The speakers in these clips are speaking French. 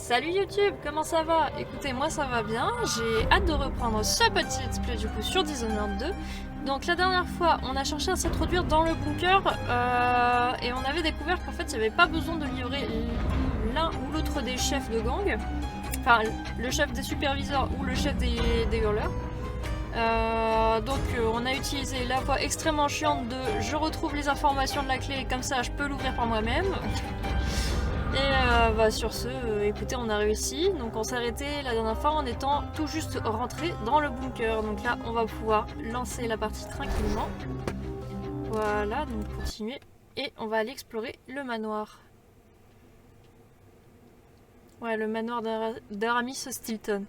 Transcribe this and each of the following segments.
Salut YouTube, comment ça va? Écoutez, moi ça va bien, j'ai hâte de reprendre ce petit let's play du coup sur Dishonored 2. Donc la dernière fois, on a cherché à s'introduire dans le bunker et on avait découvert qu'en fait il n'y avait pas besoin de livrer l'un ou l'autre des chefs de gang. Enfin, le chef des superviseurs ou le chef des hurleurs. Donc on a utilisé la voie extrêmement chiante de je retrouve les informations de la clé et comme ça je peux l'ouvrir par moi-même. Et sur ce, écoutez, on a réussi. Donc on s'est arrêté la dernière fois en étant tout juste rentré dans le bunker. Donc là, on va pouvoir lancer la partie tranquillement. Voilà, donc continuer. Et on va aller explorer le manoir. Ouais, le manoir d'Aramis Stilton.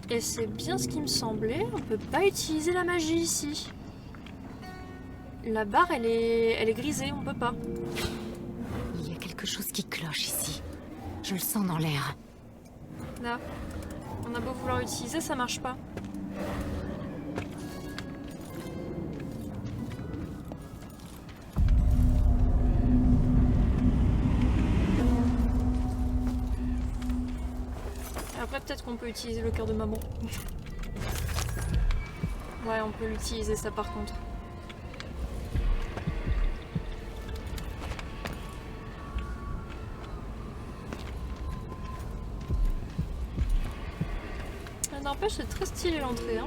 Et c'est bien ce qui me semblait. On peut pas utiliser la magie ici. La barre, elle est grisée, on peut pas. Il y a quelque chose qui cloche ici. Je le sens dans l'air. Là, on a beau vouloir utiliser, ça marche pas. Après, peut-être qu'on peut utiliser le cœur de maman. Ouais, on peut l'utiliser ça par contre. N'empêche, c'est très stylé l'entrée. Hein.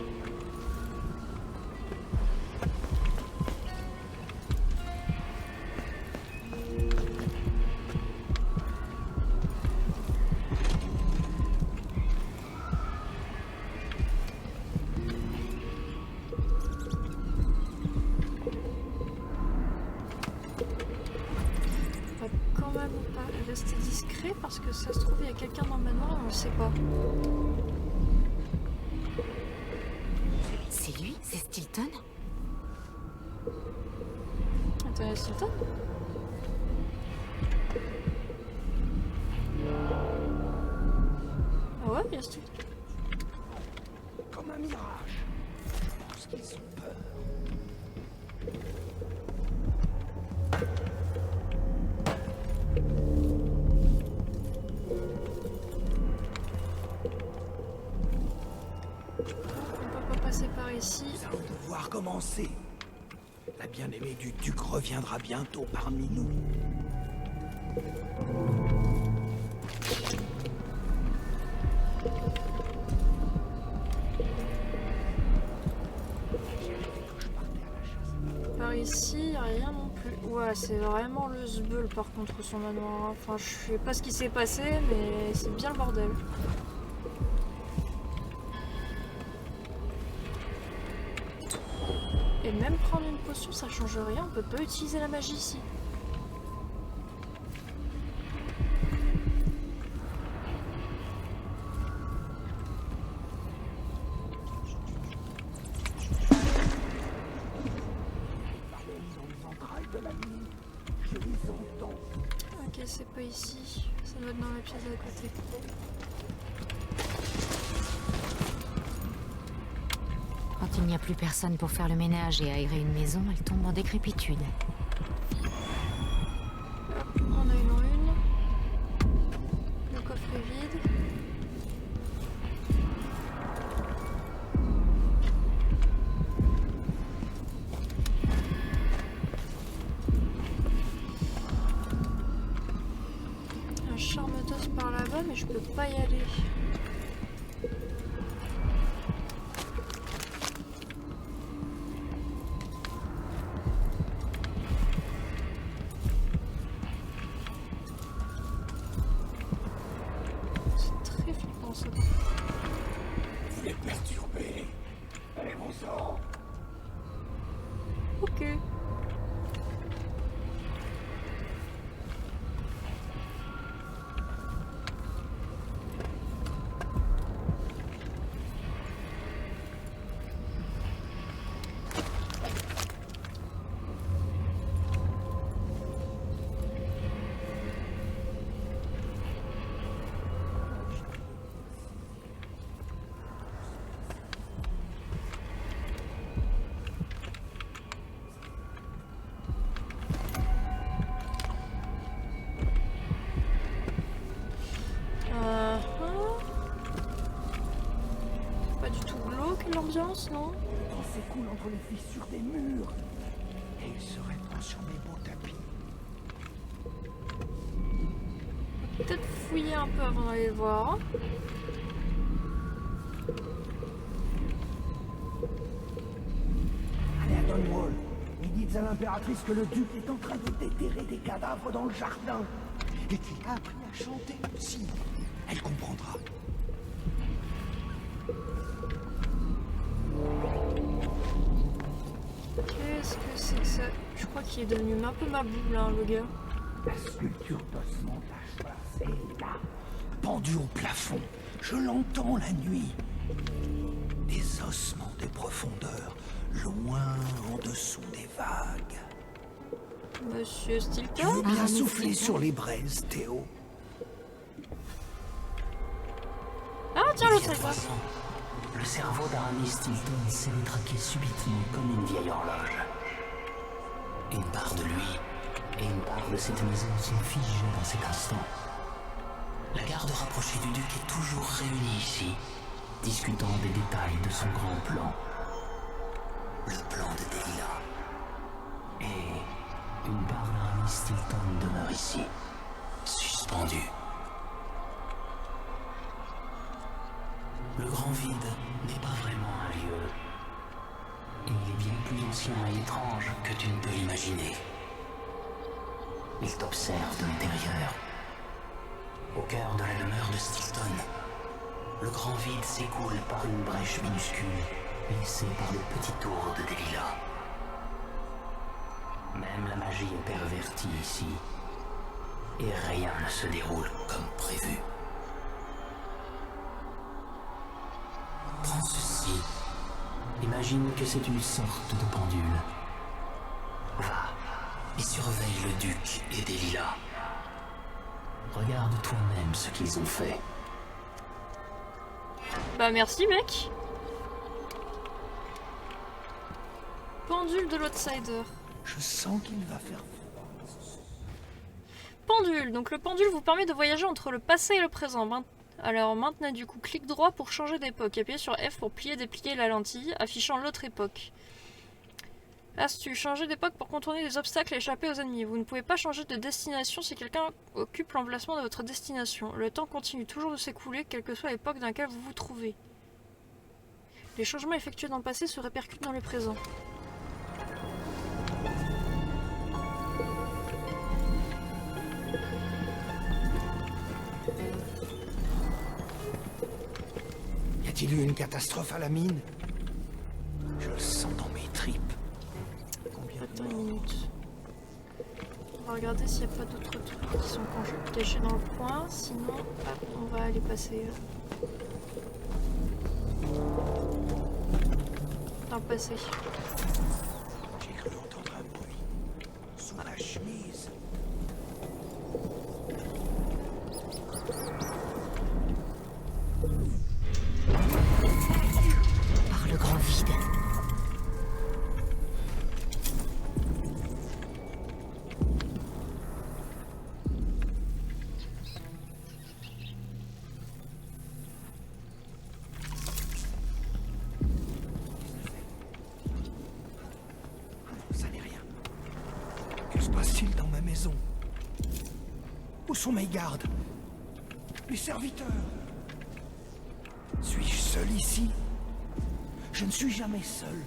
On va quand même pas rester discret parce que ça se trouve, il y a quelqu'un dans le manoir et on ne sait pas. C'est lui? C'est Stilton? Attends, il y a Stilton? Ah ouais, il y a Stilton. Comme un mirage. Je pense qu'ils ont peur. Par ici. Nous allons devoir commencer. La bien-aimée du duc reviendra bientôt parmi nous. Par ici, y a rien non plus. Ouais, c'est vraiment le zbeul par contre son manoir. Enfin, je sais pas ce qui s'est passé, mais c'est bien le bordel. Et même prendre une potion, ça change rien, on peut pas utiliser la magie ici. Ok, c'est pas ici, ça doit être dans la pièce d'à côté. Quand il n'y a plus personne pour faire le ménage et aérer une maison, elle tombe en décrépitude. Hop, on a une en une. Le coffre est vide. Un charme d'os par là-bas, mais je peux pas y aller. Vous les perturbez. Allez-vous-en. Ok. pense, non? Le temps s'écoule entre les fissures des murs. Et il se répand sur mes beaux tapis. Peut-être fouiller un peu avant d'aller le voir. Allez à Dunwall. Et dites à l'impératrice que le duc est en train de déterrer des cadavres dans le jardin. Et qu'il a appris à chanter aussi. Elle comprendra. Qu'est-ce que c'est que ça? Je crois qu'il est devenu un peu ma boule, hein, le gars. La sculpture d'ossements tacheuse est là, pendue au plafond. Je l'entends la nuit. Des ossements des profondeurs, loin en dessous des vagues. Monsieur Tu Stilton? veux bien Ah, souffler mais sur les braises, Théo? Ah tiens, l'autre Il y a c'est 300, le cerveau d'Aramis Stilton s'est détraqué subitement comme une vieille horloge. Une part de lui et une part de cette maison sont figées dans cet instant. La garde rapprochée du duc est toujours réunie ici, discutant des détails de son grand plan. Le plan de Delilah. Et une part d'Aramis Stilton demeure ici, suspendue. Le grand vide n'est pas vraiment un lieu. Et il est bien plus ancien et étrange que tu ne peux imaginer. Il t'observe de l'intérieur. Au cœur de la demeure de Stilton, le grand vide s'écoule par une brèche minuscule, laissée par le petit tour de Delilah. Même la magie est pervertie ici, et rien ne se déroule comme prévu. Prends ceci. Imagine que c'est une sorte de pendule. Va et surveille le duc et Delilah. Regarde toi-même ce qu'ils ont fait. Bah merci mec. Pendule de l'Outsider. Je sens qu'il va faire froid. Pendule. Donc le pendule vous permet de voyager entre le passé et le présent. Alors maintenant du coup clic droit pour changer d'époque. Appuyez sur F pour plier déplier la lentille affichant l'autre époque. Astuce, changer d'époque pour contourner les obstacles et échapper aux ennemis. Vous ne pouvez pas changer de destination si quelqu'un occupe l'emplacement de votre destination. Le temps continue toujours de s'écouler, quelle que soit l'époque dans laquelle vous vous trouvez. Les changements effectués dans le passé se répercutent dans le présent. Y a-t-il eu une catastrophe à la mine? Je le sens dans mes tripes. Combien de Attends une morts? minute. On va regarder s'il n'y a pas d'autres trucs qui sont cachés dans le coin. Sinon, hop, on va aller passer dans le passé. J'ai cru entendre un bruit. Sous ma chemise. Par le grand vide. Ça n'est rien. Que se passe-t-il dans ma maison? Où sont mes gardes? Mes serviteurs? Suis-je seul ici? Je ne suis jamais seul.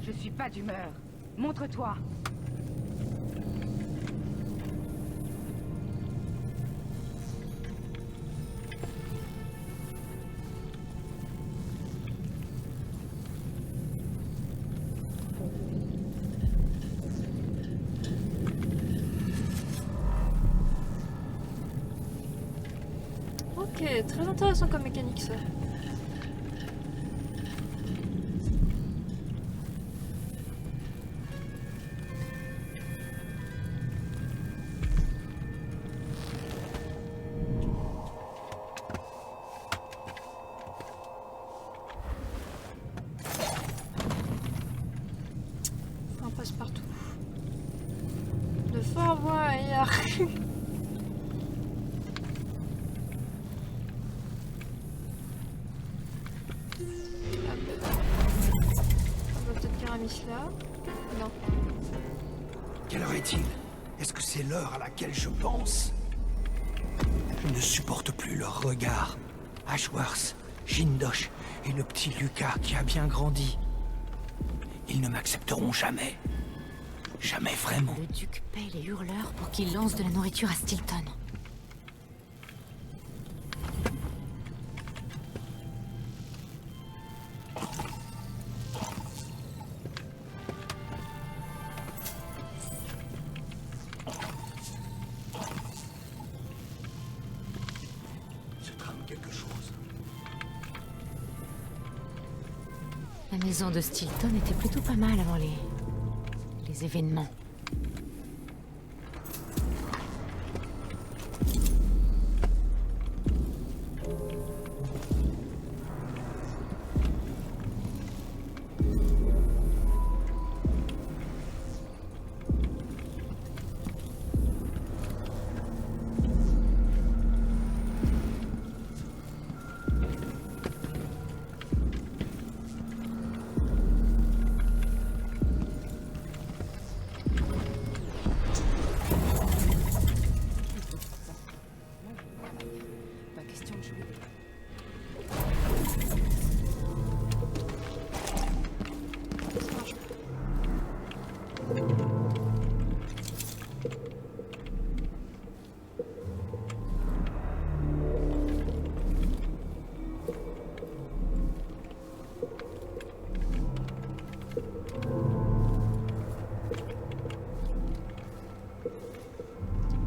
Je suis pas d'humeur. Montre-toi. Ok, très intéressant comme mécanique ça. Un passe-partout. De Fort-Bois peur. On va peut-être Pyramis là. Non. Quelle heure est-il? Est-ce que c'est l'heure à laquelle je pense? Je ne supporte plus leur regard. Ashworth, Jindosh et le petit Lucas qui a bien grandi. Ils ne m'accepteront jamais. Jamais vraiment. Le duc paie les hurleurs pour qu'ils lancent de la nourriture à Stilton. Je trame quelque chose. La maison de Stilton était plutôt pas mal avant les événements.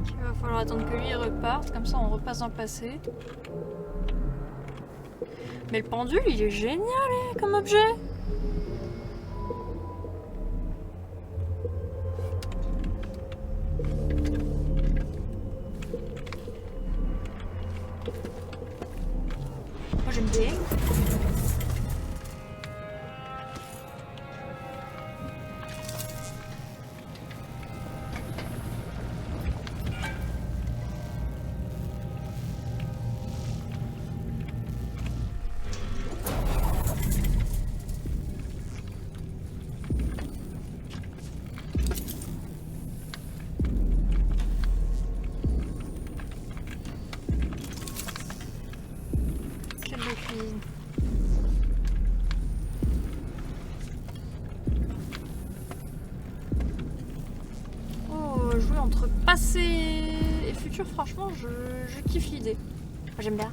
Il va falloir attendre que lui reparte, comme ça on repasse dans le passé. Mais le pendule, il est génial comme objet. Moi j'aime bien. Quelle belle cuisine. Oh, jouer entre passé et futur, franchement, je kiffe l'idée. Moi, j'aime bien.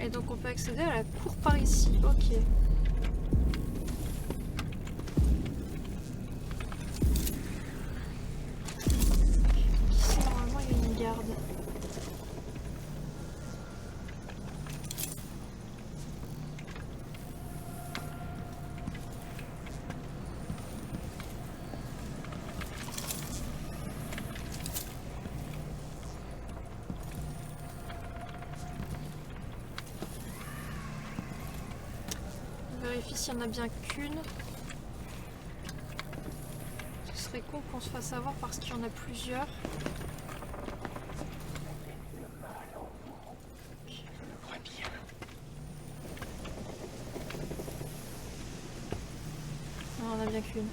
Et donc on peut accéder à la cour par ici, ok. Ici normalement il y a une garde. vérifie s'il y en a bien qu'une. Ce serait con qu'on se fasse avoir parce qu'il y en a plusieurs. Non, on en a bien qu'une.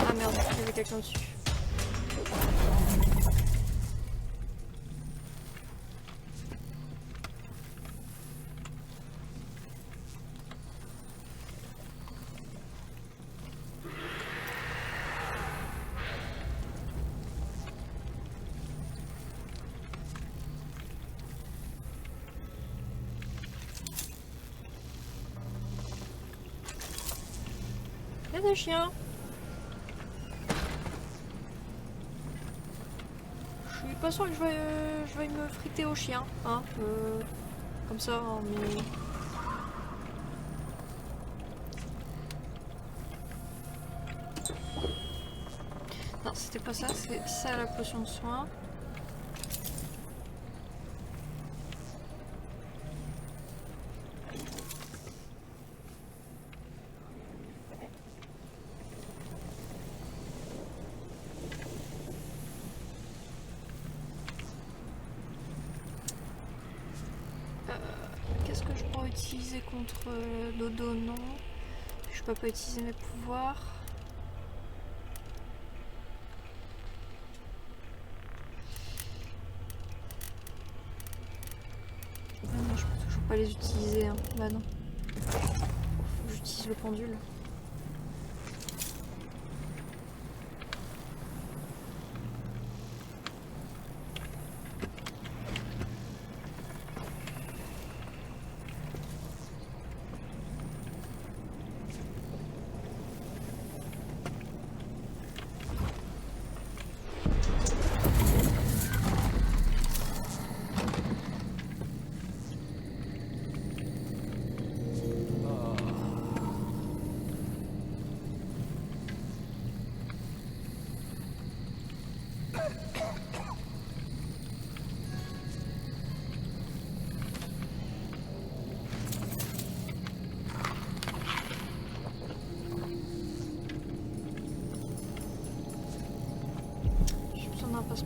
Ah merde, il y avait quelqu'un dessus. Il y a des chiens. Je suis pas sûre que je vais me friter aux chiens, hein, comme ça, hein, mais... Non, c'était pas ça, c'est ça la potion de soin. Qu'est-ce que je pourrais utiliser contre Dodo? Non. Je peux pas utiliser mes pouvoirs. Ah non, je peux toujours pas les utiliser. Hein. Bah non. Faut que j'utilise le pendule.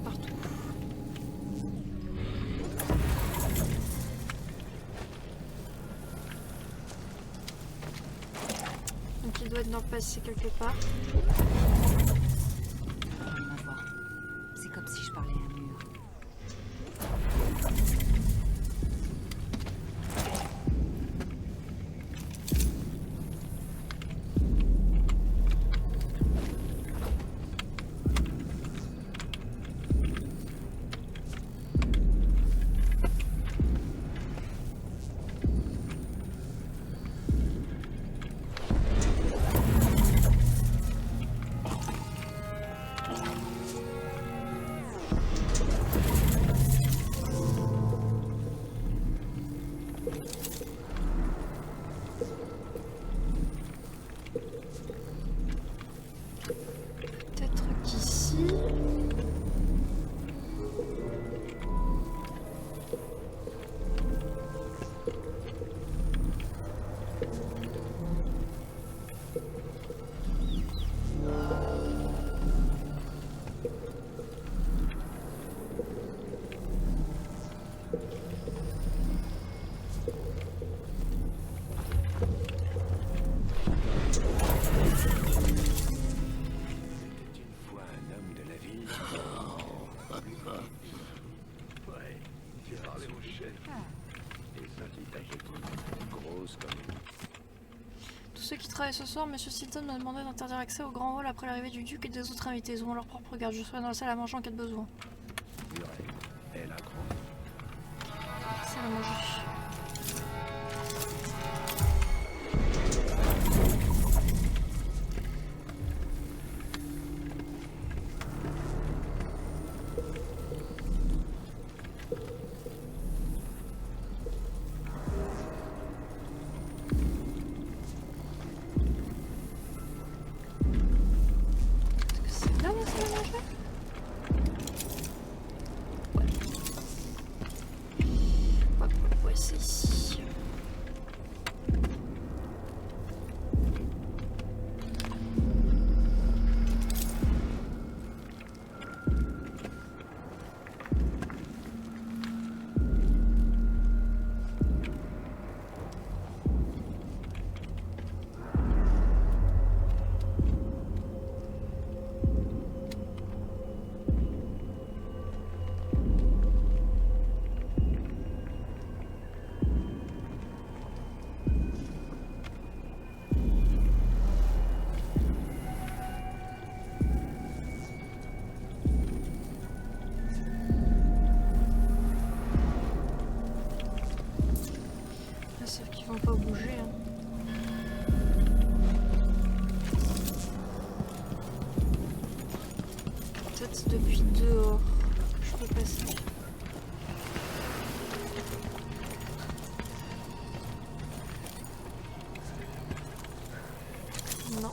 Partout. Donc il doit être dans le passé quelque part. C'est comme si je parlais à un mur. Tous ceux qui travaillent ce soir, Monsieur Silton m'a demandé d'interdire l'accès au grand hall après l'arrivée du duc et des autres invités. Ils auront leur propre garde. Je serai dans la salle à manger en cas de besoin. Elle a grandi. Salle à manger. pas bouger. Hein. Peut-être depuis dehors que je peux passer. Non.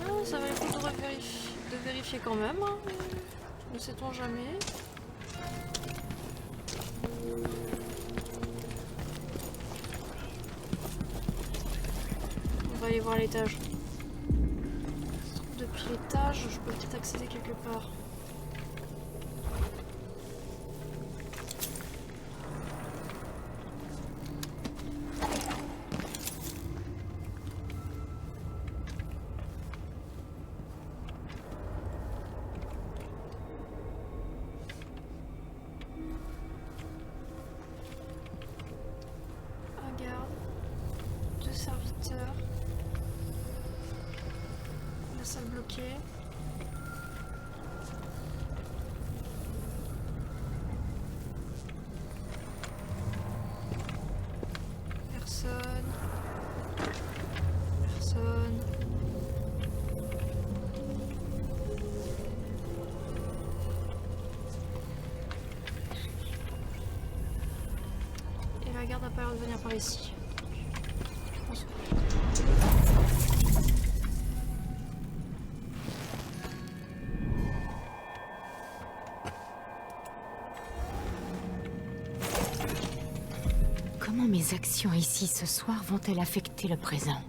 Ah, ça valait le coup de vérifier quand même. Hein. Ne sait-on jamais. On va aller voir l'étage. Depuis l'étage, je peux peut-être accéder quelque part. Un garde, 2 serviteurs. La salle bloquée. Personne. Personne. Et la garde n'a pas l'air de venir par ici. Je pense pas. Comment mes actions ici ce soir vont-elles affecter le présent?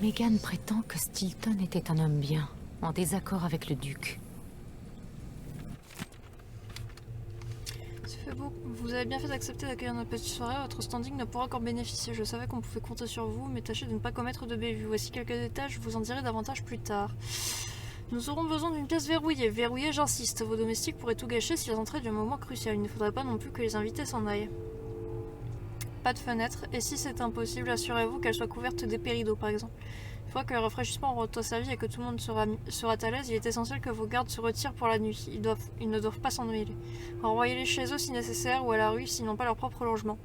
Megan prétend que Stilton était un homme bien, en désaccord avec le duc. Ça fait beau. Vous avez bien fait d'accepter d'accueillir notre petite soirée. Votre standing ne pourra qu'en bénéficier. Je savais qu'on pouvait compter sur vous, mais tâchez de ne pas commettre de bévues. Voici quelques détails, je vous en dirai davantage plus tard. Nous aurons besoin d'une pièce verrouillée. Verrouillée, j'insiste. Vos domestiques pourraient tout gâcher s'ils entraient du moment crucial. Il ne faudrait pas non plus que les invités s'en aillent. Pas de fenêtre, et si c'est impossible, assurez-vous qu'elle soit couverte d'épées rideaux par exemple. Une fois que le rafraîchissement aura servi et que tout le monde sera à l'aise, il est essentiel que vos gardes se retirent pour la nuit. Ils ne doivent pas s'en mêler. Renvoyez-les chez eux si nécessaire ou à la rue s'ils n'ont pas leur propre logement.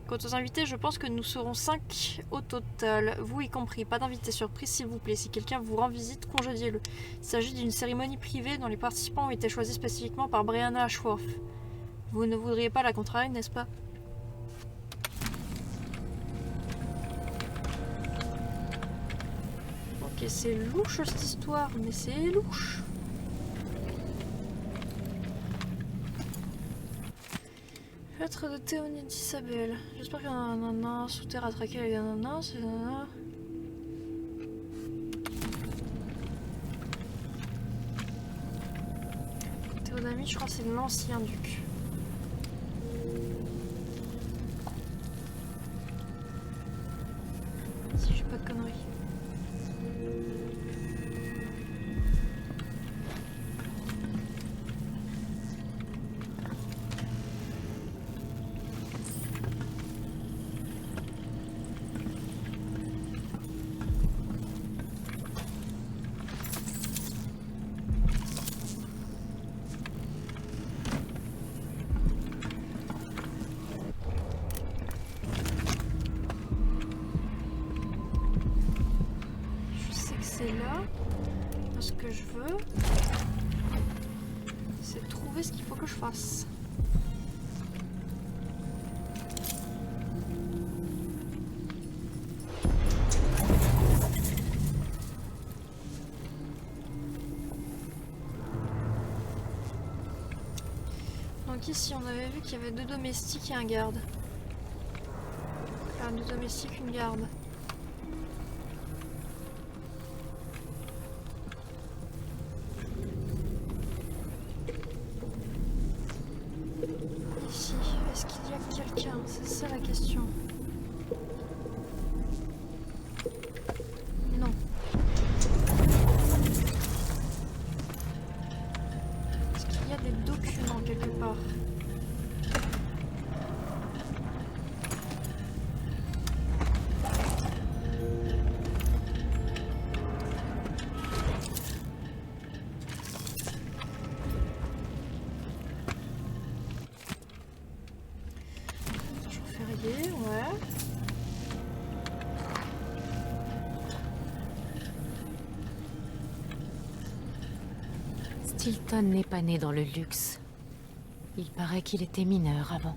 Quant aux invités, je pense que nous serons 5 au total, vous y compris. Pas d'invités surprise s'il vous plaît. Si quelqu'un vous rend visite, congédiez-le. Il s'agit d'une cérémonie privée dont les participants ont été choisis spécifiquement par Brianna Ashworth. Vous ne voudriez pas la contrarier, n'est-ce pas ? Ok, c'est louche cette histoire, mais c'est louche. Lettre de Théonie d'Isabelle. J'espère qu'il y en a un sous terre à traquer avec un nana, c'est nana. Théodamie, je crois que c'est l'ancien duc. Si j'ai pas de conneries. Ce que je veux, c'est trouver ce qu'il faut que je fasse. Donc ici, on avait vu qu'il y avait 2 domestiques et un garde. Enfin, 2 domestiques, une garde. Ici, est-ce qu'il y a quelqu'un? C'est ça la question. Non. Est-ce qu'il y a des documents quelque part. Jour férié, ouais. Stilton n'est pas né dans le luxe. Il paraît qu'il était mineur avant.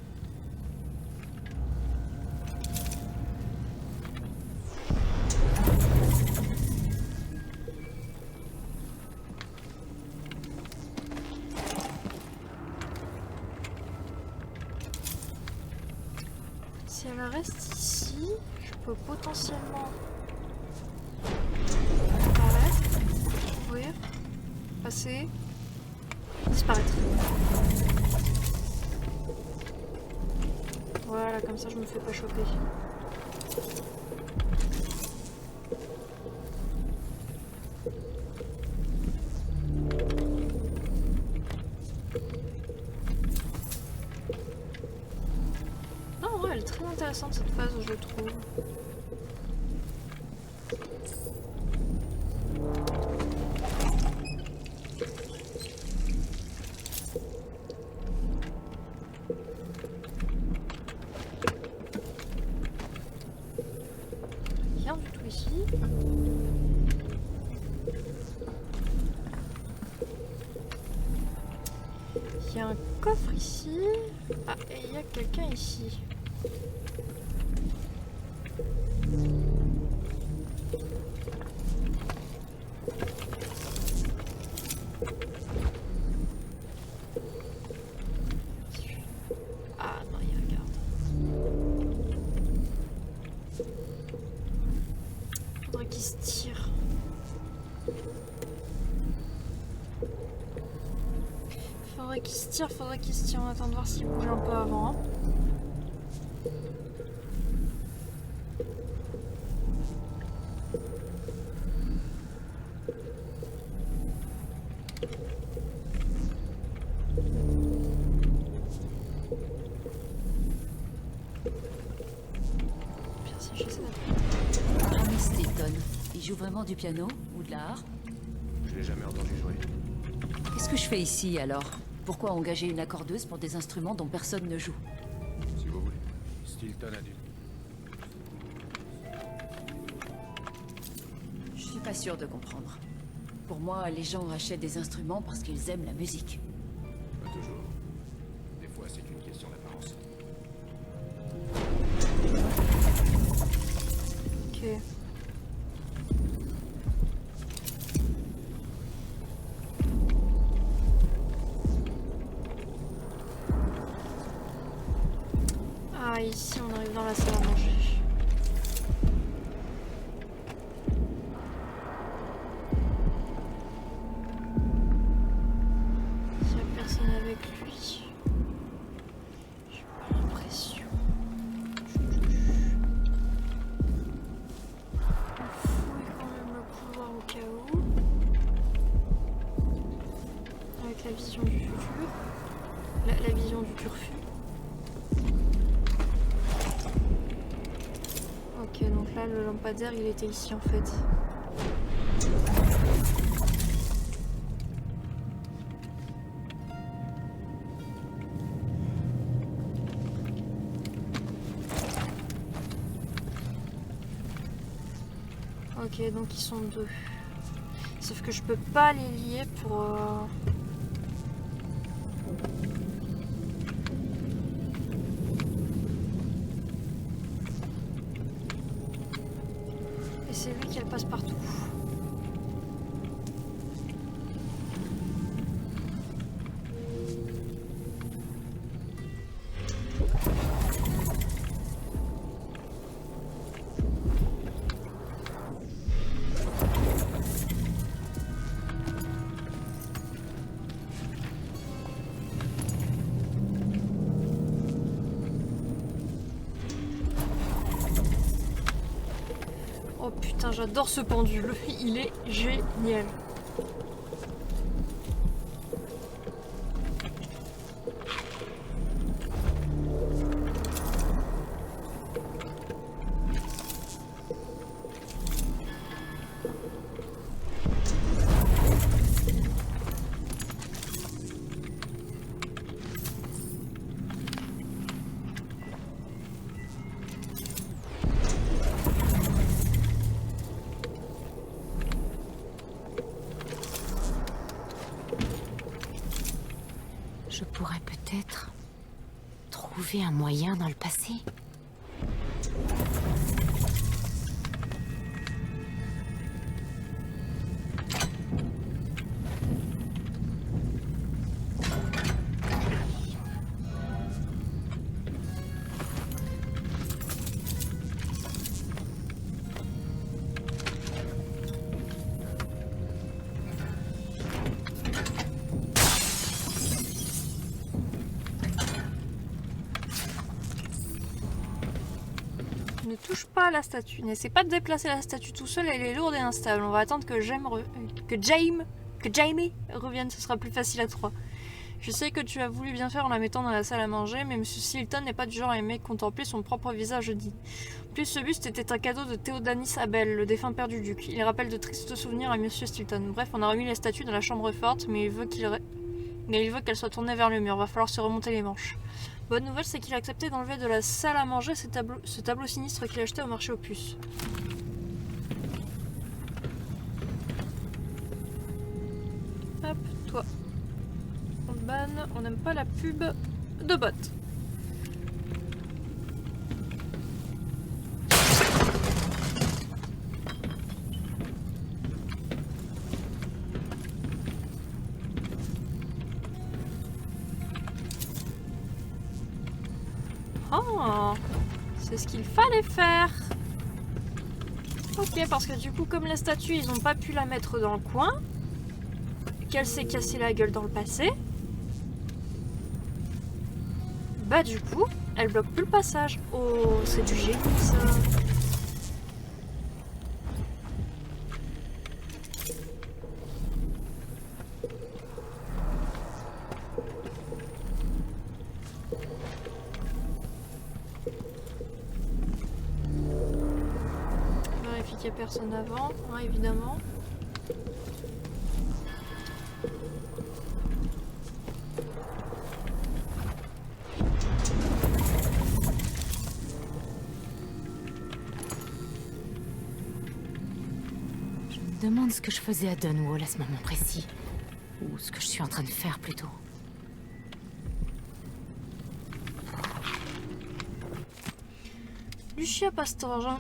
Si elle reste ici, je peux potentiellement apparaître, ouvrir, passer, disparaître. Voilà, comme ça je me fais pas choper. Non, ouais, elle est très intéressante cette phase, je trouve. Rien du tout ici. Il y a un coffre ici. Ah, et il y a quelqu'un ici. Ah non, il y a un garde. Faudrait qu'il se tire. Faudrait qu'il se tire. On attend de voir s'il bouge un peu avant. Pire, si j'essaie d'appeler. Aramis Stilton, il joue vraiment du piano ou de l'art? Je l'ai jamais entendu jouer. Qu'est-ce que je fais ici alors? Pourquoi engager une accordeuse pour des instruments dont personne ne joue? Si vous voulez. Stilton a dû. Je suis pas sûre de comprendre. Pour moi, les gens achètent des instruments parce qu'ils aiment la musique. Pas toujours. Des fois, c'est une question d'apparence. Ok. Ah, ici on arrive dans la salle à manger. Il n'y a personne avec lui. J'ai pas l'impression. On fouille quand même le couloir au cas où. Avec la vision du futur. La vision du turfu. Ok, donc là le lampadaire il était ici en fait. Ok, donc ils sont deux. Sauf que je peux pas les lier pour... Et c'est lui qui le passe partout. Oh putain, j'adore ce pendule, il est génial. pourrait peut-être trouver un moyen dans le passé. Ne touche pas à la statue. N'essaie pas de déplacer la statue tout seul, elle est lourde et instable. On va attendre que Jamie revienne, ce sera plus facile à 3. Je sais que tu as voulu bien faire en la mettant dans la salle à manger, mais Monsieur Silton n'est pas du genre à aimer contempler son propre visage dit. En plus, ce buste était un cadeau de Théodanis Abel, le défunt père du duc. Il rappelle de tristes souvenirs à Monsieur Silton. Bref, on a remis la statue dans la chambre forte, mais il veut qu'elle soit tournée vers le mur. Va falloir se remonter les manches. Bonne nouvelle, c'est qu'il a accepté d'enlever de la salle à manger ce tableau sinistre qu'il a acheté au marché aux puces. Hop, toi. On te banne, on n'aime pas la pub de bot. Oh, c'est ce qu'il fallait faire. Ok, parce que du coup, comme la statue, ils n'ont pas pu la mettre dans le coin, qu'elle s'est cassée la gueule dans le passé, bah du coup, elle bloque plus le passage. Oh, c'est du génie ça. Qu'il n'y a personne avant, hein, évidemment. Je me demande ce que je faisais à Dunwall à ce moment précis. Ou ce que je suis en train de faire plutôt. Lucia Pastor,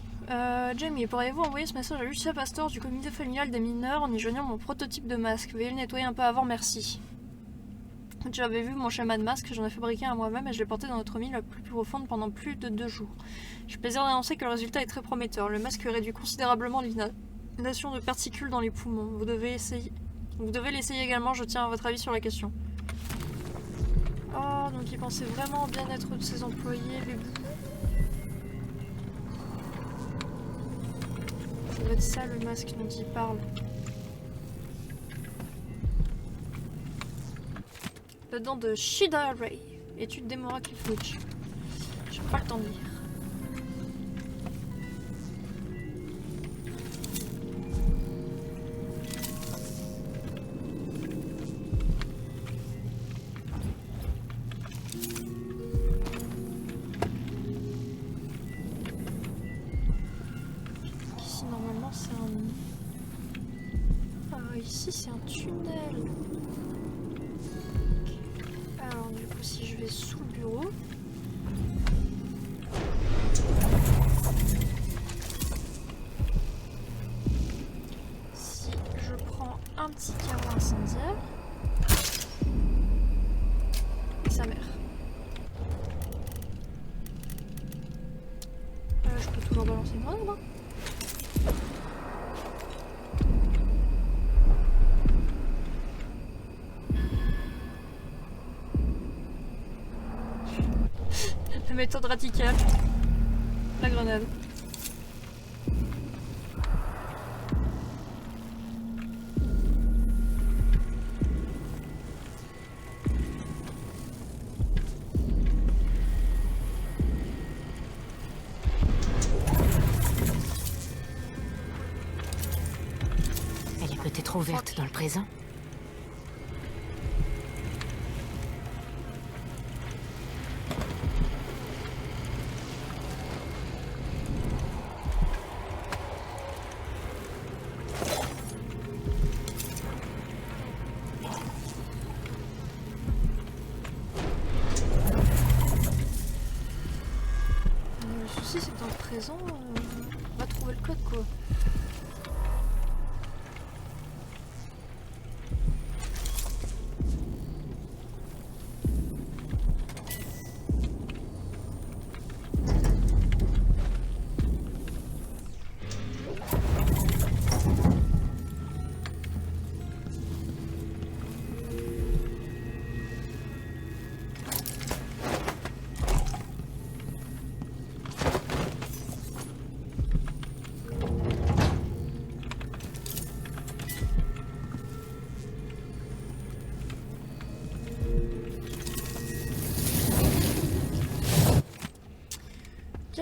Jamie, pourriez-vous envoyer ce message à Lucia Pastor du comité familial des mineurs en y joignant mon prototype de masque? Veuillez le nettoyer un peu avant, merci. Tu avais vu mon schéma de masque, j'en ai fabriqué un moi-même et je l'ai porté dans notre mine la plus profonde pendant plus de 2 jours. J'ai plaisir d'annoncer que le résultat est très prometteur. Le masque réduit considérablement l'inhalation de particules dans les poumons. Vous devez l'essayer également, je tiens à votre avis sur la question. Oh, donc il pensait vraiment au bien-être de ses employés, les bouts. Ça doit être ça le masque dont il parle. Le dent de Shida Ray. Étude d'Emora Cliffwitch. J'ai pas le temps de lire. Ici normalement c'est un... Ah, ici c'est un tunnel. Alors du coup si je vais sous le bureau... Si je prends un petit carreau incendiaire... Et sa mère. Je peux toujours balancer une grenade, hein. La méthode radicale. La grenade. Elle est peut-être ouverte dans le présent. présent, on va trouver le code quoi.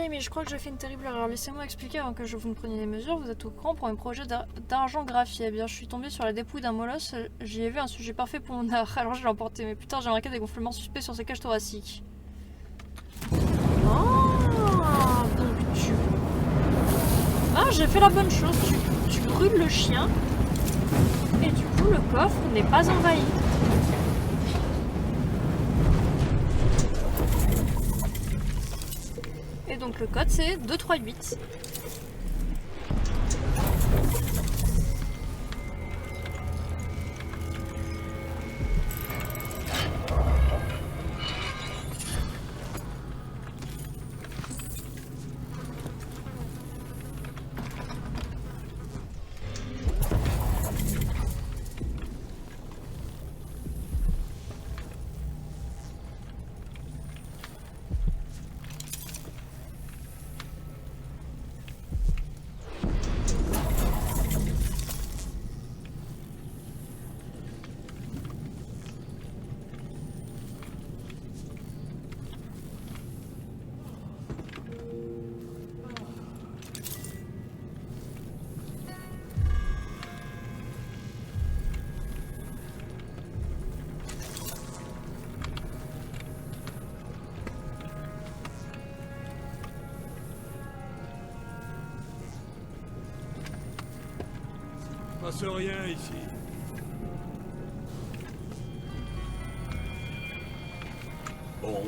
Mais je crois que j'ai fait une terrible erreur. Laissez-moi expliquer avant que vous ne preniez des mesures. Vous êtes au courant pour un projet d'argent graphié. Eh bien, je suis tombée sur la dépouille d'un molosse. J'y ai vu un sujet parfait pour mon art. Alors je l'ai emporté. Mais plus tard, j'ai remarqué des gonflements suspects sur ses cages thoraciques. Ah, donc tu... Ah, j'ai fait la bonne chose. Tu brûles le chien. Et du coup, le coffre n'est pas envahi. Et donc le code c'est 238. Passe rien ici. Bon.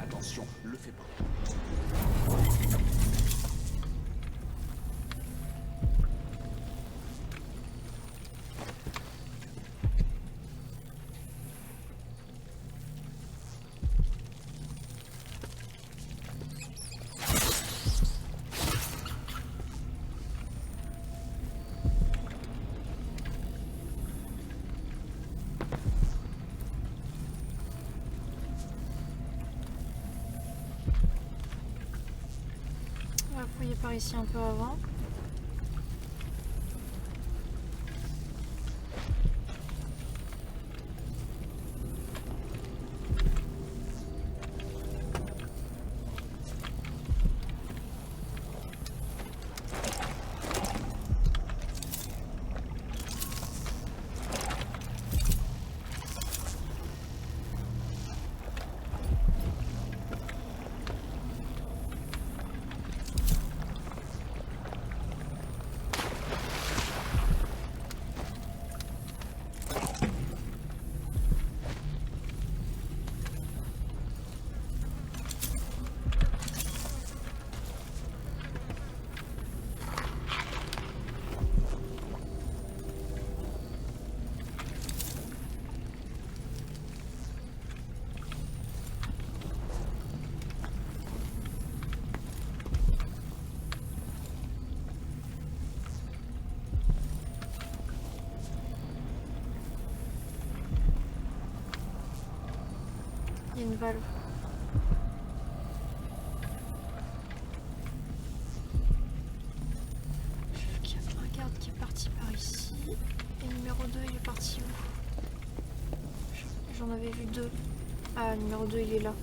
Attention, le fais pas. On va fouiller par ici un peu avant. Il y a une valve. numéro 2 il est parti où? J'en avais vu 2. Ah, numéro 2 il est là.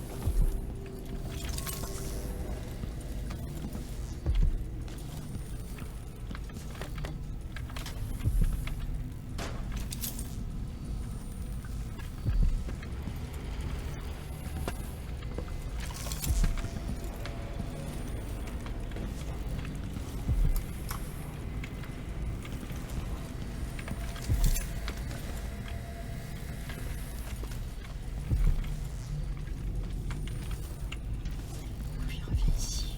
Puis il revient ici.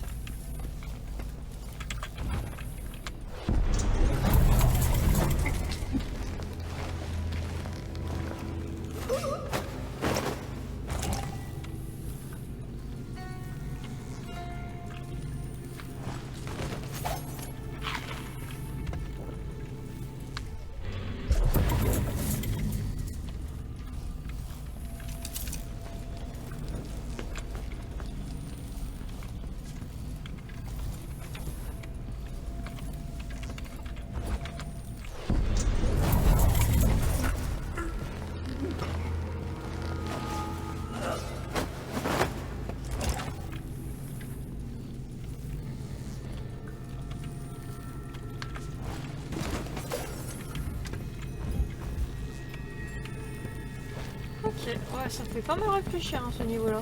Ok, ouais, ça fait pas mal réfléchir ce niveau-là.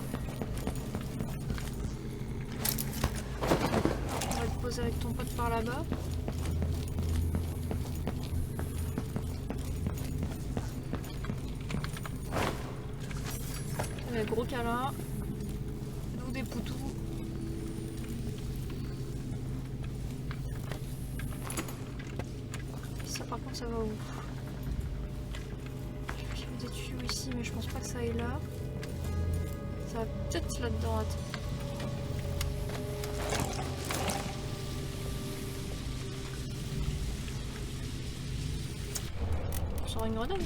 On va te poser avec ton pote par là-bas. Ouais, gros câlin. Nous des poutous. Ça par contre ça va où? J'ai vu des tuyaux ici mais je pense pas que ça aille là. Ça va peut-être là-dedans, attends. On sort une grenade.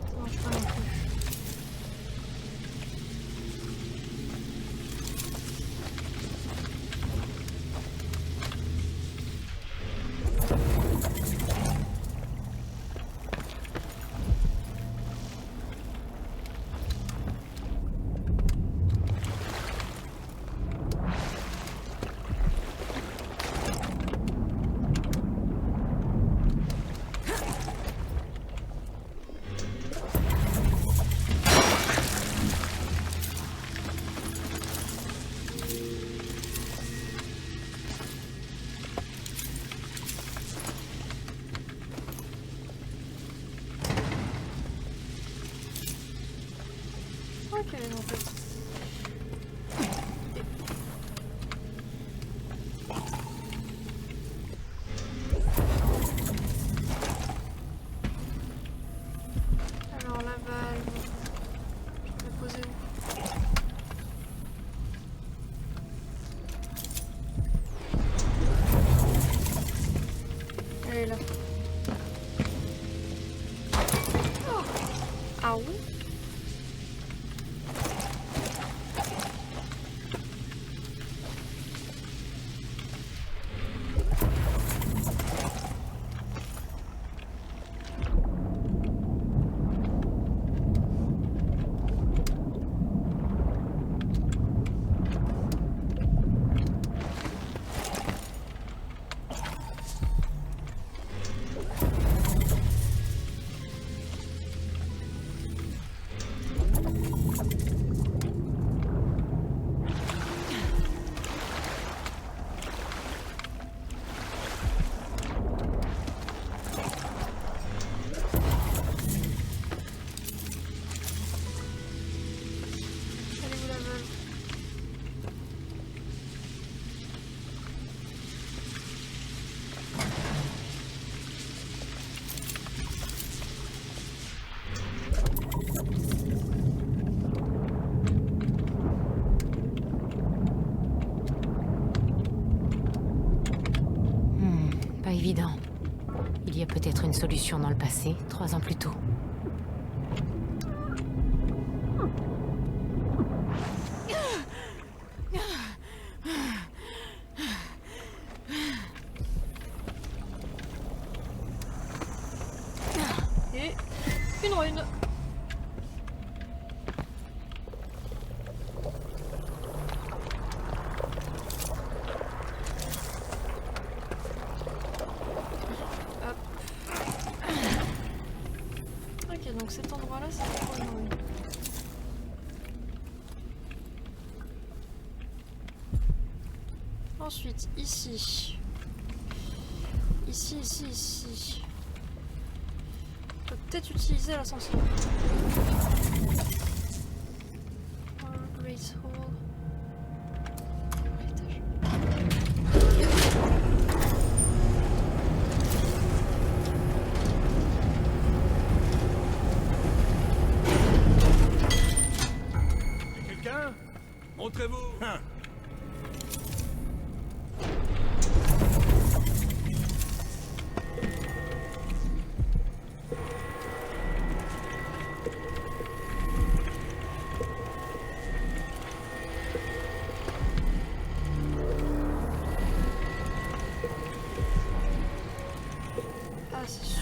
Ça marche pas non plus. Ok, en fait. Alors la valve, je vais la poser où? Elle est là. Oh. Ah oui. évident. Il y a peut-être une solution dans le passé, 3 ans plus tôt. Et une rune. Hop. Ok, donc cet endroit-là, c'est pour une rune. Ensuite, ici. Ici. On peut peut-être utiliser l'ascenseur. Great Hall. Étage. Quelqu'un? Montrez-vous. Ah, c'est sûr.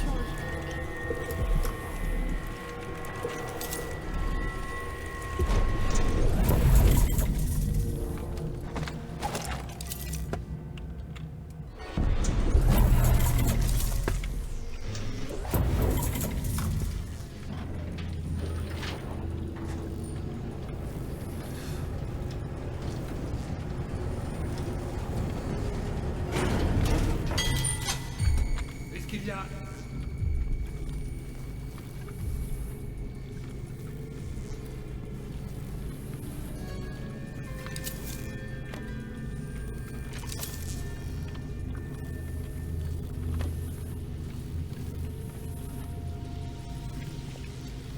Qu'est-ce qu'il y a?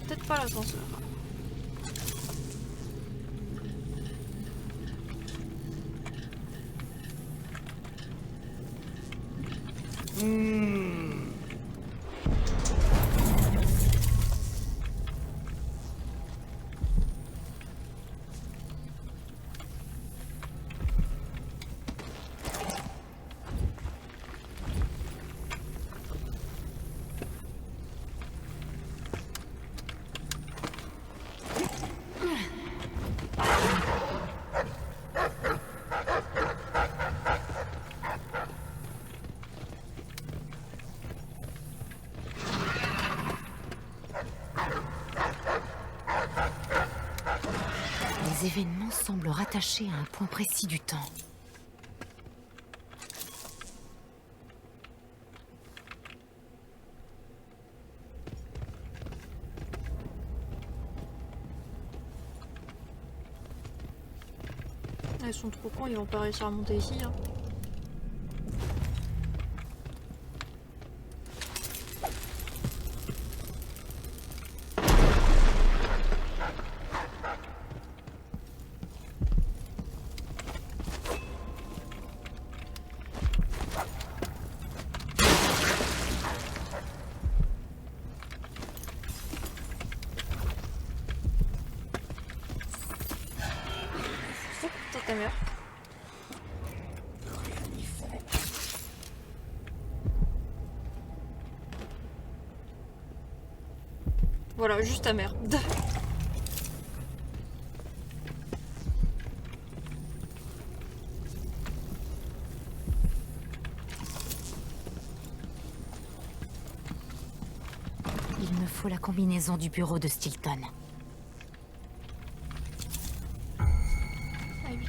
Peut-être pas l'ascenseur. Les événements semblent rattachés à un point précis du temps. Ils sont trop cons, ils vont pas réussir à monter ici. Hein. Toi, ta mère. Voilà, juste ta mère. Il me faut la combinaison du bureau de Stilton. Ah, 8-8.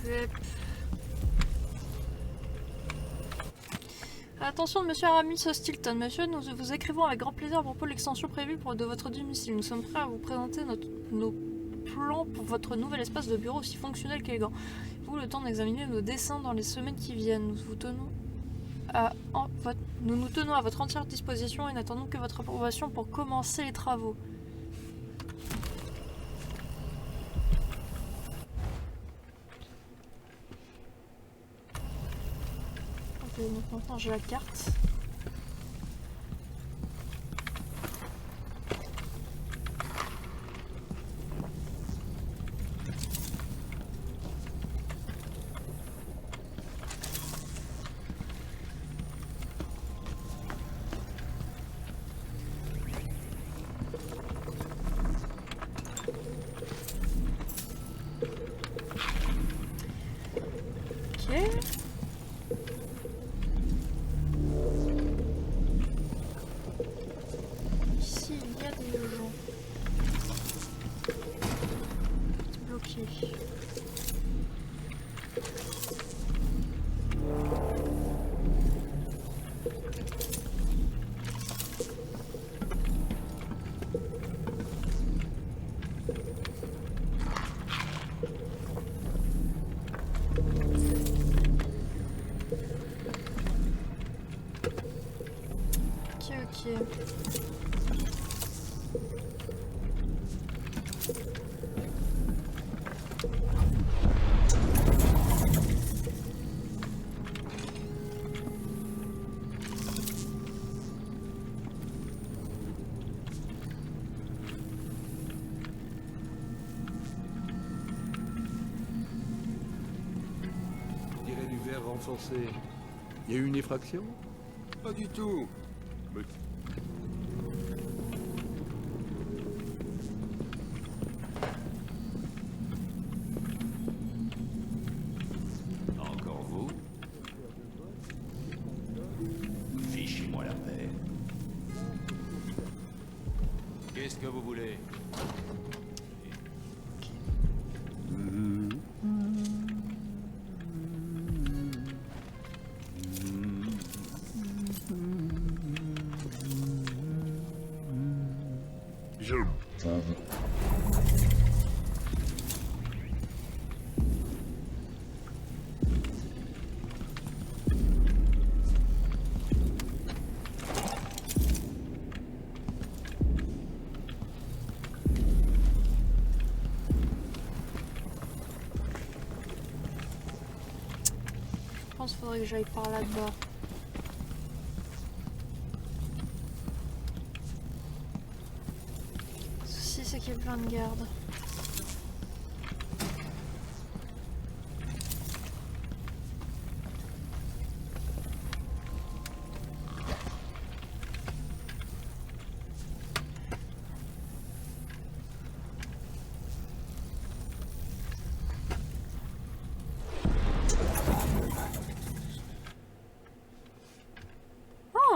Hop. Attention, monsieur Aramis Stilton. Monsieur, nous vous écrivons avec grand plaisir à propos de l'extension prévue de votre domicile. Nous sommes prêts à vous présenter nos plans pour votre nouvel espace de bureau aussi fonctionnel qu'élégant. Vous le temps d'examiner nos dessins dans les semaines qui viennent. Nous nous tenons à votre entière disposition et n'attendons que votre approbation pour commencer les travaux. Ok, donc maintenant j'ai la carte. Ici, il y a des gens bloqués. Ok. On dirait du verre renforcé. Il y a eu une effraction? Pas du tout. Mais encore vous? Fichez-moi la paix. Qu'est-ce que vous voulez? Je pense qu'il faudrait que j'aille par là-bas. Le souci, c'est qu'il y a plein de gardes.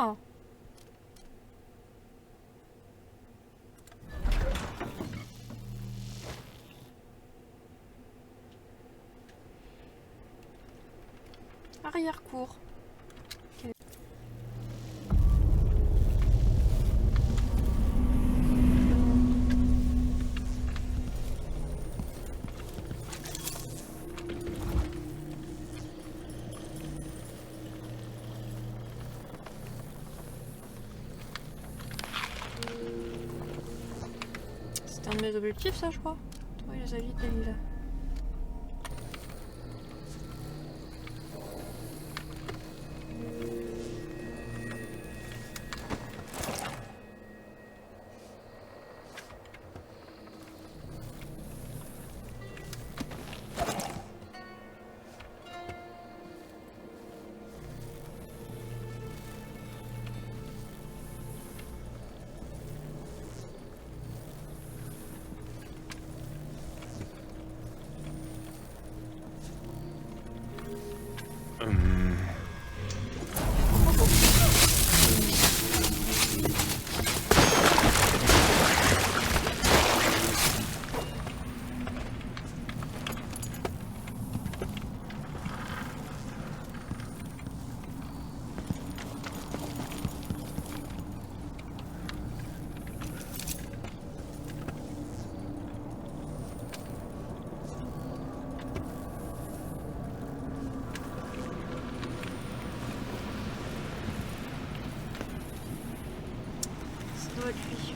Oh! Arrière-cour. Ok. C'est un de mes objectifs, ça, je crois. Trouver les alliés de la ville. avec lui.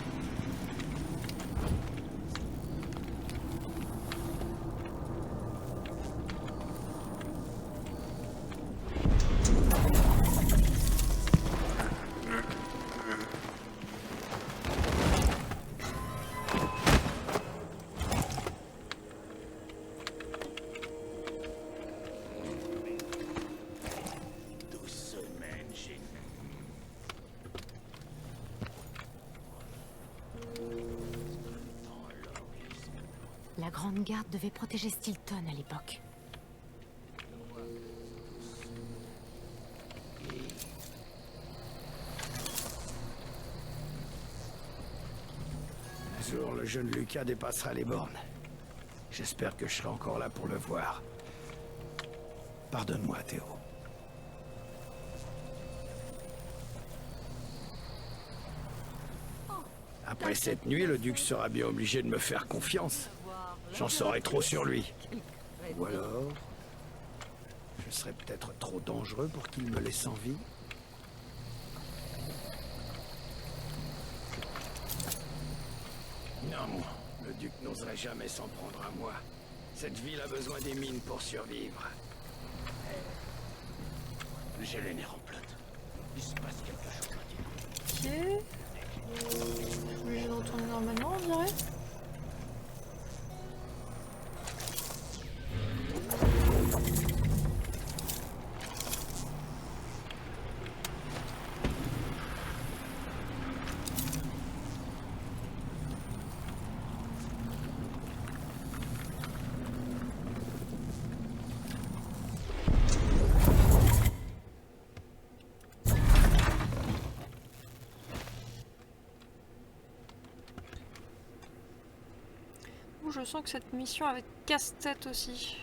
La Grande Garde devait protéger Stilton à l'époque. Un jour, le jeune Lucas dépassera les bornes. J'espère que je serai encore là pour le voir. Pardonne-moi, Théo. Après cette nuit, le duc sera bien obligé de me faire confiance. J'en saurai trop sur lui. Ou alors, je serais peut-être trop dangereux pour qu'il me laisse en vie. Non, le duc n'oserait jamais s'en prendre à moi. Cette ville a besoin des mines pour survivre. J'ai les nerfs en plate. Il se passe quelque chose à dire. Ok. Je suis obligée de retourner normalement, on dirait. Je sens que cette mission avait casse-tête aussi.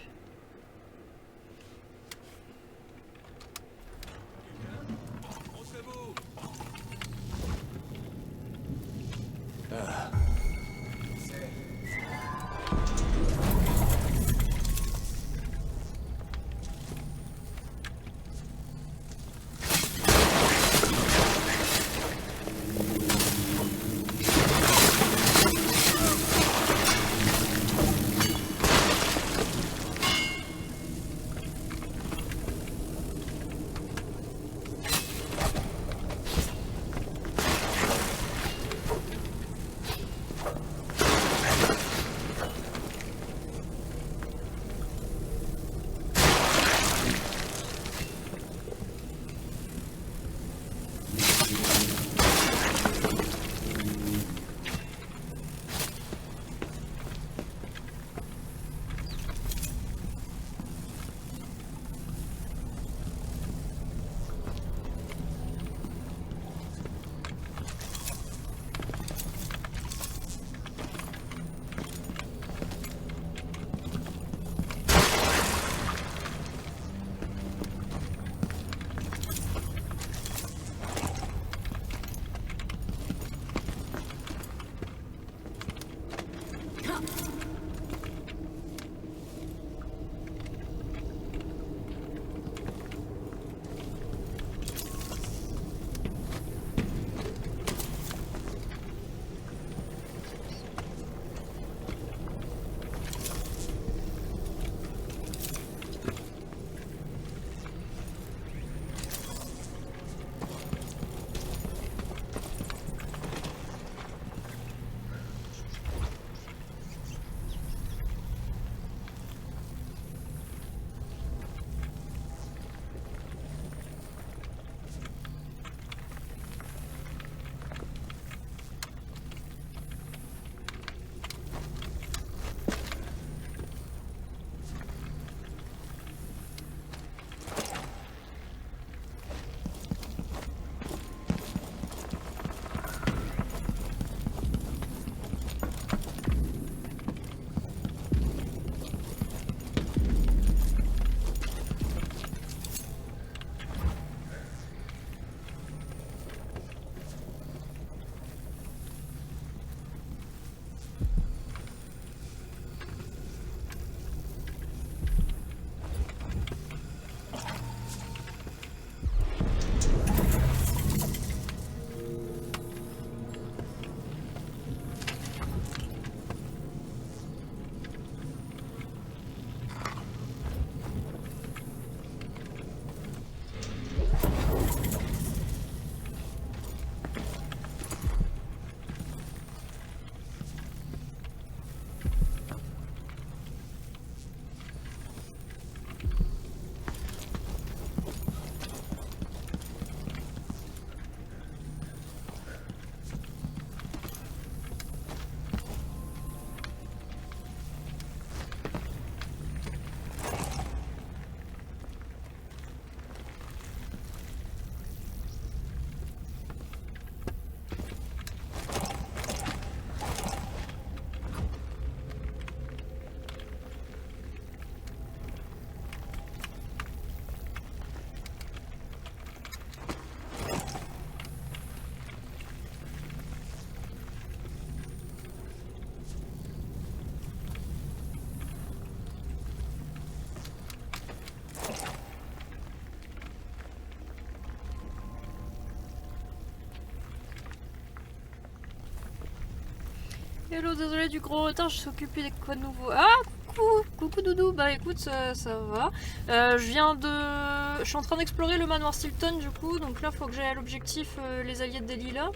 Hello, désolé du gros retard, je suis occupée des quoi de nouveau. Ah, coucou, coucou Doudou. Bah écoute, ça va. Je suis en train d'explorer le manoir Stilton du coup, donc là faut que j'aille à l'objectif les alliés de Delilah.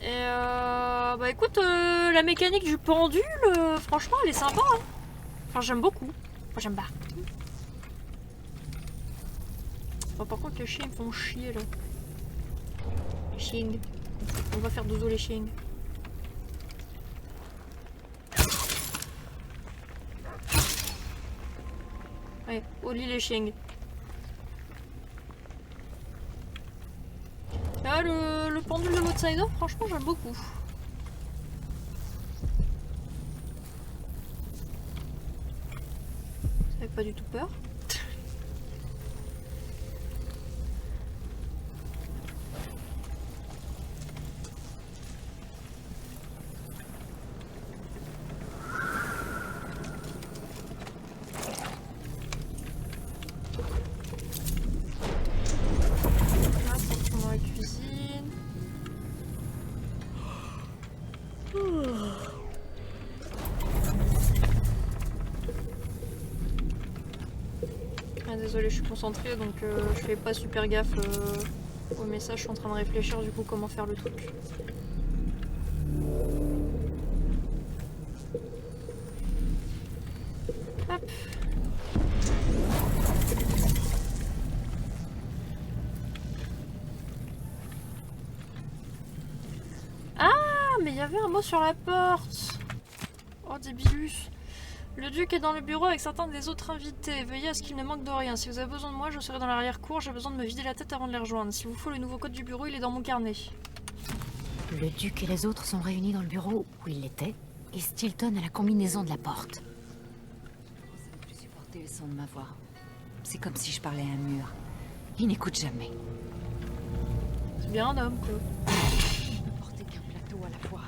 Et bah écoute, la mécanique du pendule, franchement elle est sympa. Hein. Enfin j'aime beaucoup. Enfin j'aime pas. Bon, par contre les chiens ils me font chier là. Les chiens. On va faire dodo les chiens. Ouais, au lit les chiens. Là, le pendule de l'Outsider, franchement, j'aime beaucoup. Ça fait pas du tout peur. Désolée, je suis concentrée donc je fais pas super gaffe au message. Je suis en train de réfléchir du coup comment faire le truc. Hop. Ah, mais il y avait un mot sur la porte. Oh, débilus. Le duc est dans le bureau avec certains des autres invités. Veuillez à ce qu'il ne manque de rien. Si vous avez besoin de moi, je serai dans l'arrière-cour. J'ai besoin de me vider la tête avant de les rejoindre. S'il vous faut le nouveau code du bureau, il est dans mon carnet. Le duc et les autres sont réunis dans le bureau où il était, et Stilton a la combinaison de la porte. Je ne peux plus supporter le son de ma voix. C'est comme si je parlais à un mur. Il n'écoute jamais. C'est bien un homme, quoi. Je ne portais qu'un plateau à la fois.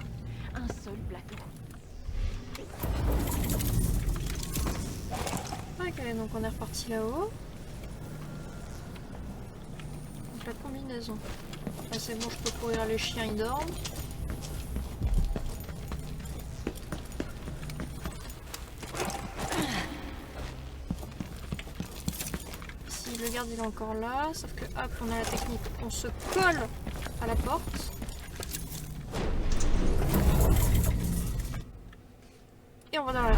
Un seul plateau. Ok, donc on est reparti là-haut. Donc la combinaison. Ah, c'est bon, je peux courir, les chiens ils dorment. Si le garde il est encore là, sauf que hop, on a la technique, on se colle à la porte. Et on va dans la...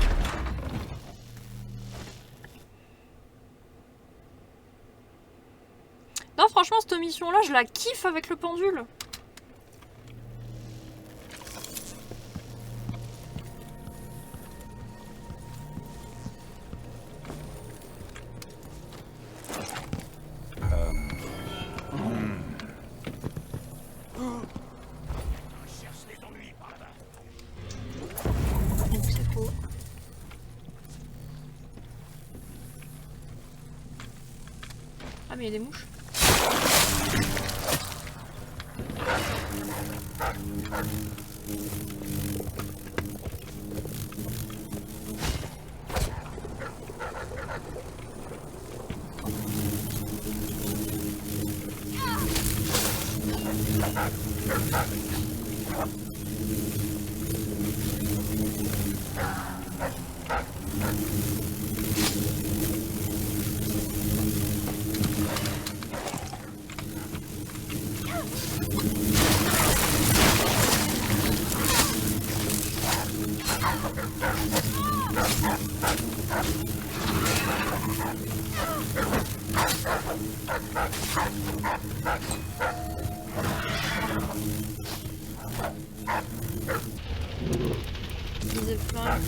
Non, franchement, cette mission-là, je la kiffe avec le pendule. C'est faux. Ah, mais il y a des mouches. Visez flingue.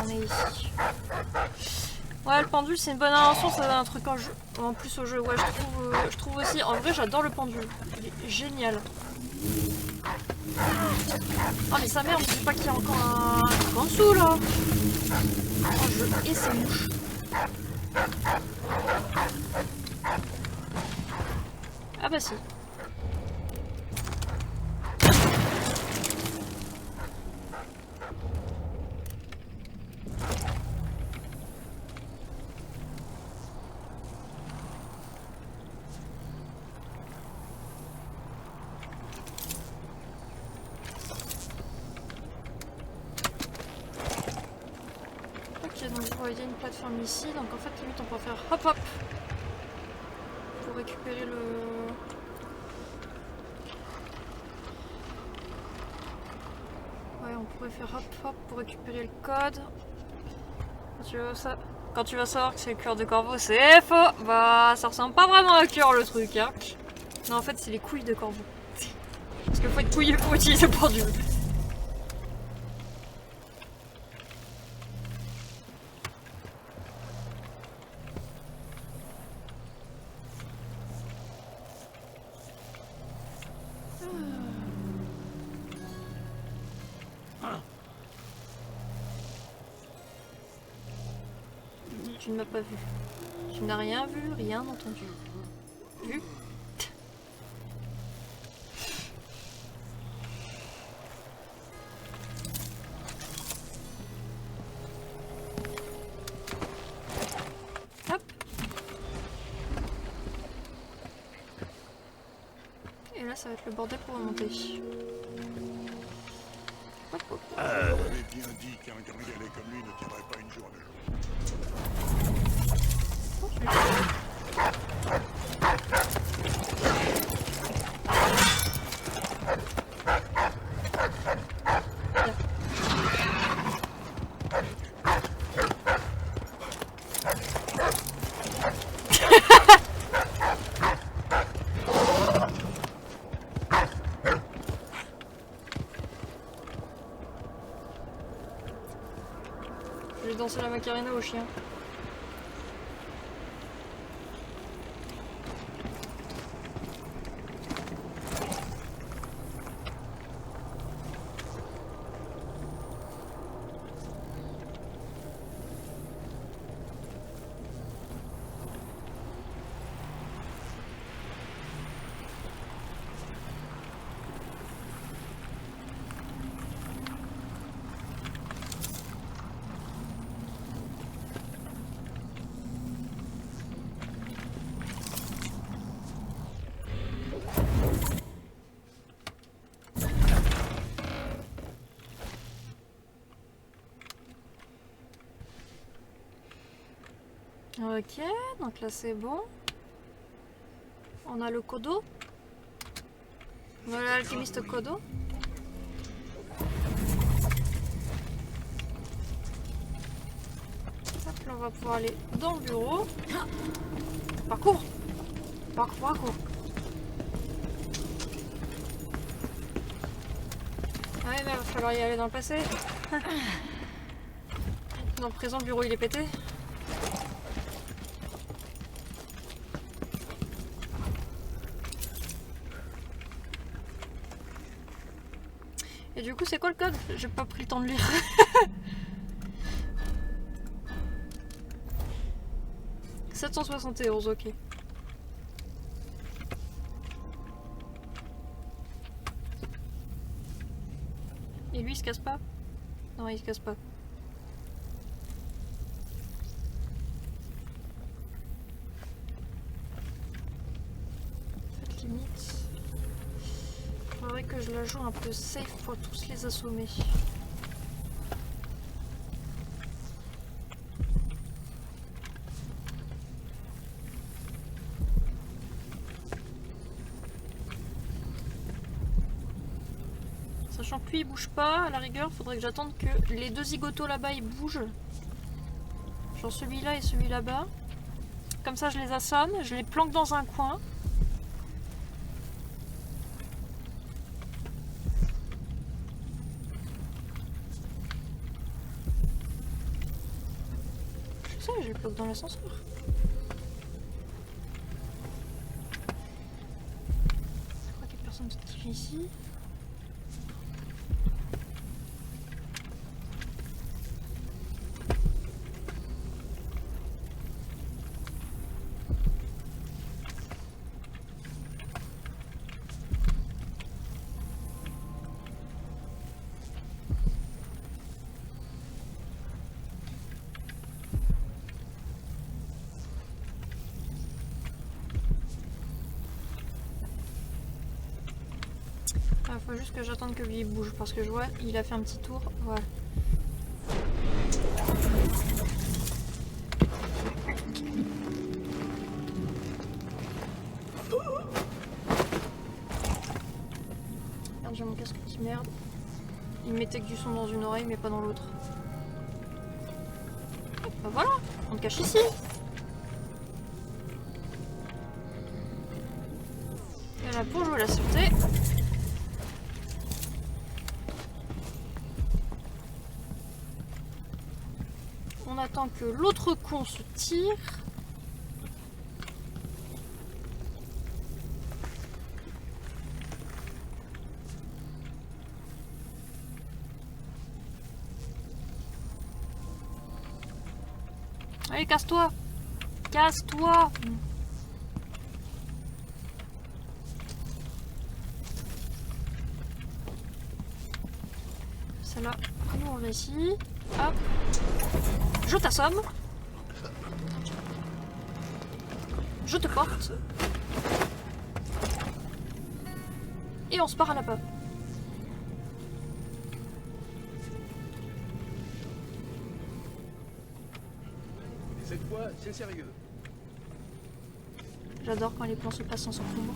Ici. Ouais, le pendule c'est une bonne invention, ça donne un truc en plus au jeu. Ouais, je trouve aussi. En vrai, j'adore le pendule. Il est génial. Oh, mais sa mère, on ne dit pas qu'il y a encore un truc en dessous là. Oh, je hais ces mouches. Ah bah si. Ok, donc je vois il y a une plateforme ici, donc en fait limite on peut faire hop hop pour récupérer le... Ouais, on pourrait faire hop hop pour récupérer le code. Quand tu vas savoir que c'est le cœur de corbeau, c'est faux. Bah, ça ressemble pas vraiment à un cœur le truc, hein. Non, en fait, c'est les couilles de corbeau. Parce qu'il faut être couilleux pour utiliser le pendule. Tu ne m'as pas vu. Tu n'as rien vu, rien entendu. Vu? Hop. Et là, ça va être le bordel pour remonter. Hop, hop. On avait bien dit qu'un gringalet comme lui ne tiendrait pas une journée. Je vais danser la Macarena au chien. Ok, donc là c'est bon. On a le Kodo. Voilà l'alchimiste Kodo. Hop, là on va pouvoir aller dans le bureau. Parcours. Parcours. Ouais, mais il va falloir y aller dans le passé. Dans le présent, le bureau il est pété. Et du coup, c'est quoi le code? J'ai pas pris le temps de lire. « 771, ok. Et lui, il se casse pas? Non, il se casse pas. Cette limite... Il faudrait que je la joue un peu safe pour tous les assommer. Sachant que lui il bouge pas, à la rigueur, faudrait que j'attende que les deux zigotos là-bas ils bougent. Genre celui-là et celui là-bas. Comme ça je les assomme, je les planque dans un coin. Ça, je le bloque dans l'ascenseur. Je crois qu'il y a personne qui vient ici. Faut juste que j'attende que lui bouge parce que je vois il a fait un petit tour. Voilà. Merde, j'ai mon casque qui merde. Il mettait que du son dans une oreille mais pas dans l'autre. Bah voilà, on te cache ici. Et là pour jouer la sûreté. On attend que l'autre con se tire. Allez, casse-toi! Casse-toi! Celle-là, nous on va ici. Hop! Je t'assomme. Je te porte. Et on se part à la pop. Cette fois, c'est sérieux. J'adore quand les plans se passent sans encombre.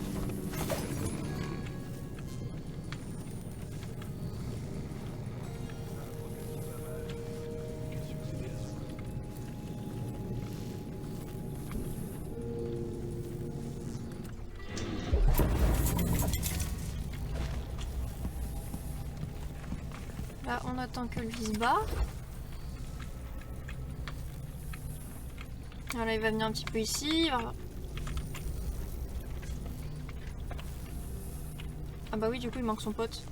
Là, on attend que lui se barre. Voilà, il va venir un petit peu ici. Il va... Ah bah oui, du coup, il manque son pote.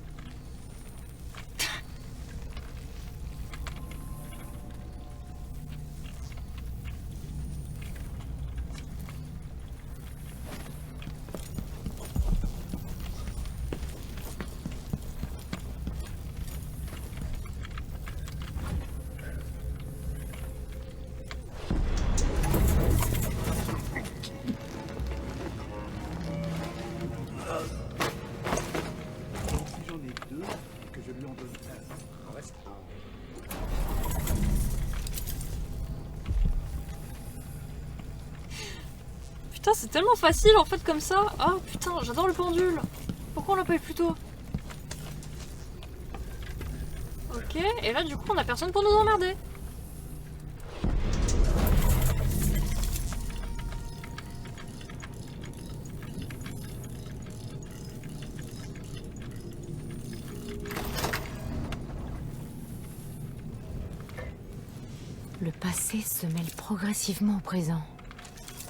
Putain, c'est tellement facile en fait comme ça. Oh putain, j'adore le pendule. Pourquoi on l'a pas eu plus tôt? Ok, et là du coup on a personne pour nous emmerder. Le passé se mêle progressivement au présent.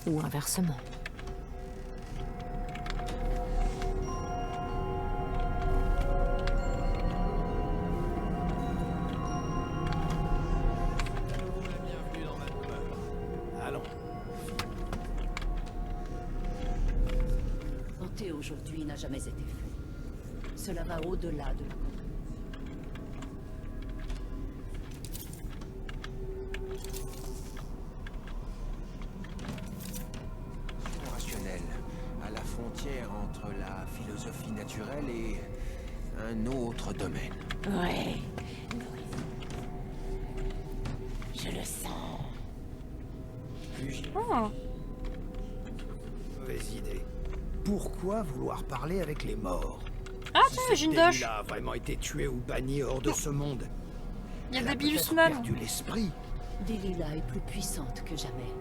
Ou inversement. Bienvenue dans ma demeure. Allons. Tenter aujourd'hui n'a jamais été fait. Cela va au-delà de la compréhension. À la frontière entre la philosophie naturelle et un autre domaine. Ouais. Je le sens. Oh. Mauvaise idée. Pourquoi vouloir parler avec les morts? Ah tiens, j'ai une doche. Il a vraiment été tué ou banni hors de ce monde. Il y a Elle des peut-être Bilusman. perdu l'esprit. Delilah est plus puissante que jamais.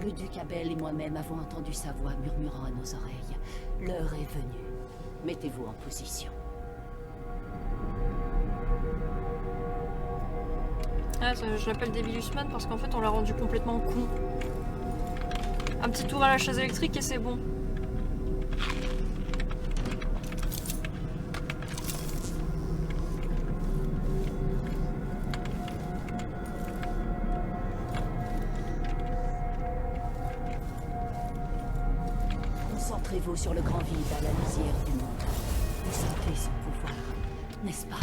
Le duc Abel et moi-même avons entendu sa voix murmurant à nos oreilles. L'heure est venue. Mettez-vous en position. Ah, je l'appelle des Bilusman parce qu'en fait on l'a rendu complètement con. Un petit tour à la chaise électrique et c'est bon. Concentrez-vous sur le grand vide à la lisière du monde. Vous sentez son pouvoir, n'est-ce pas?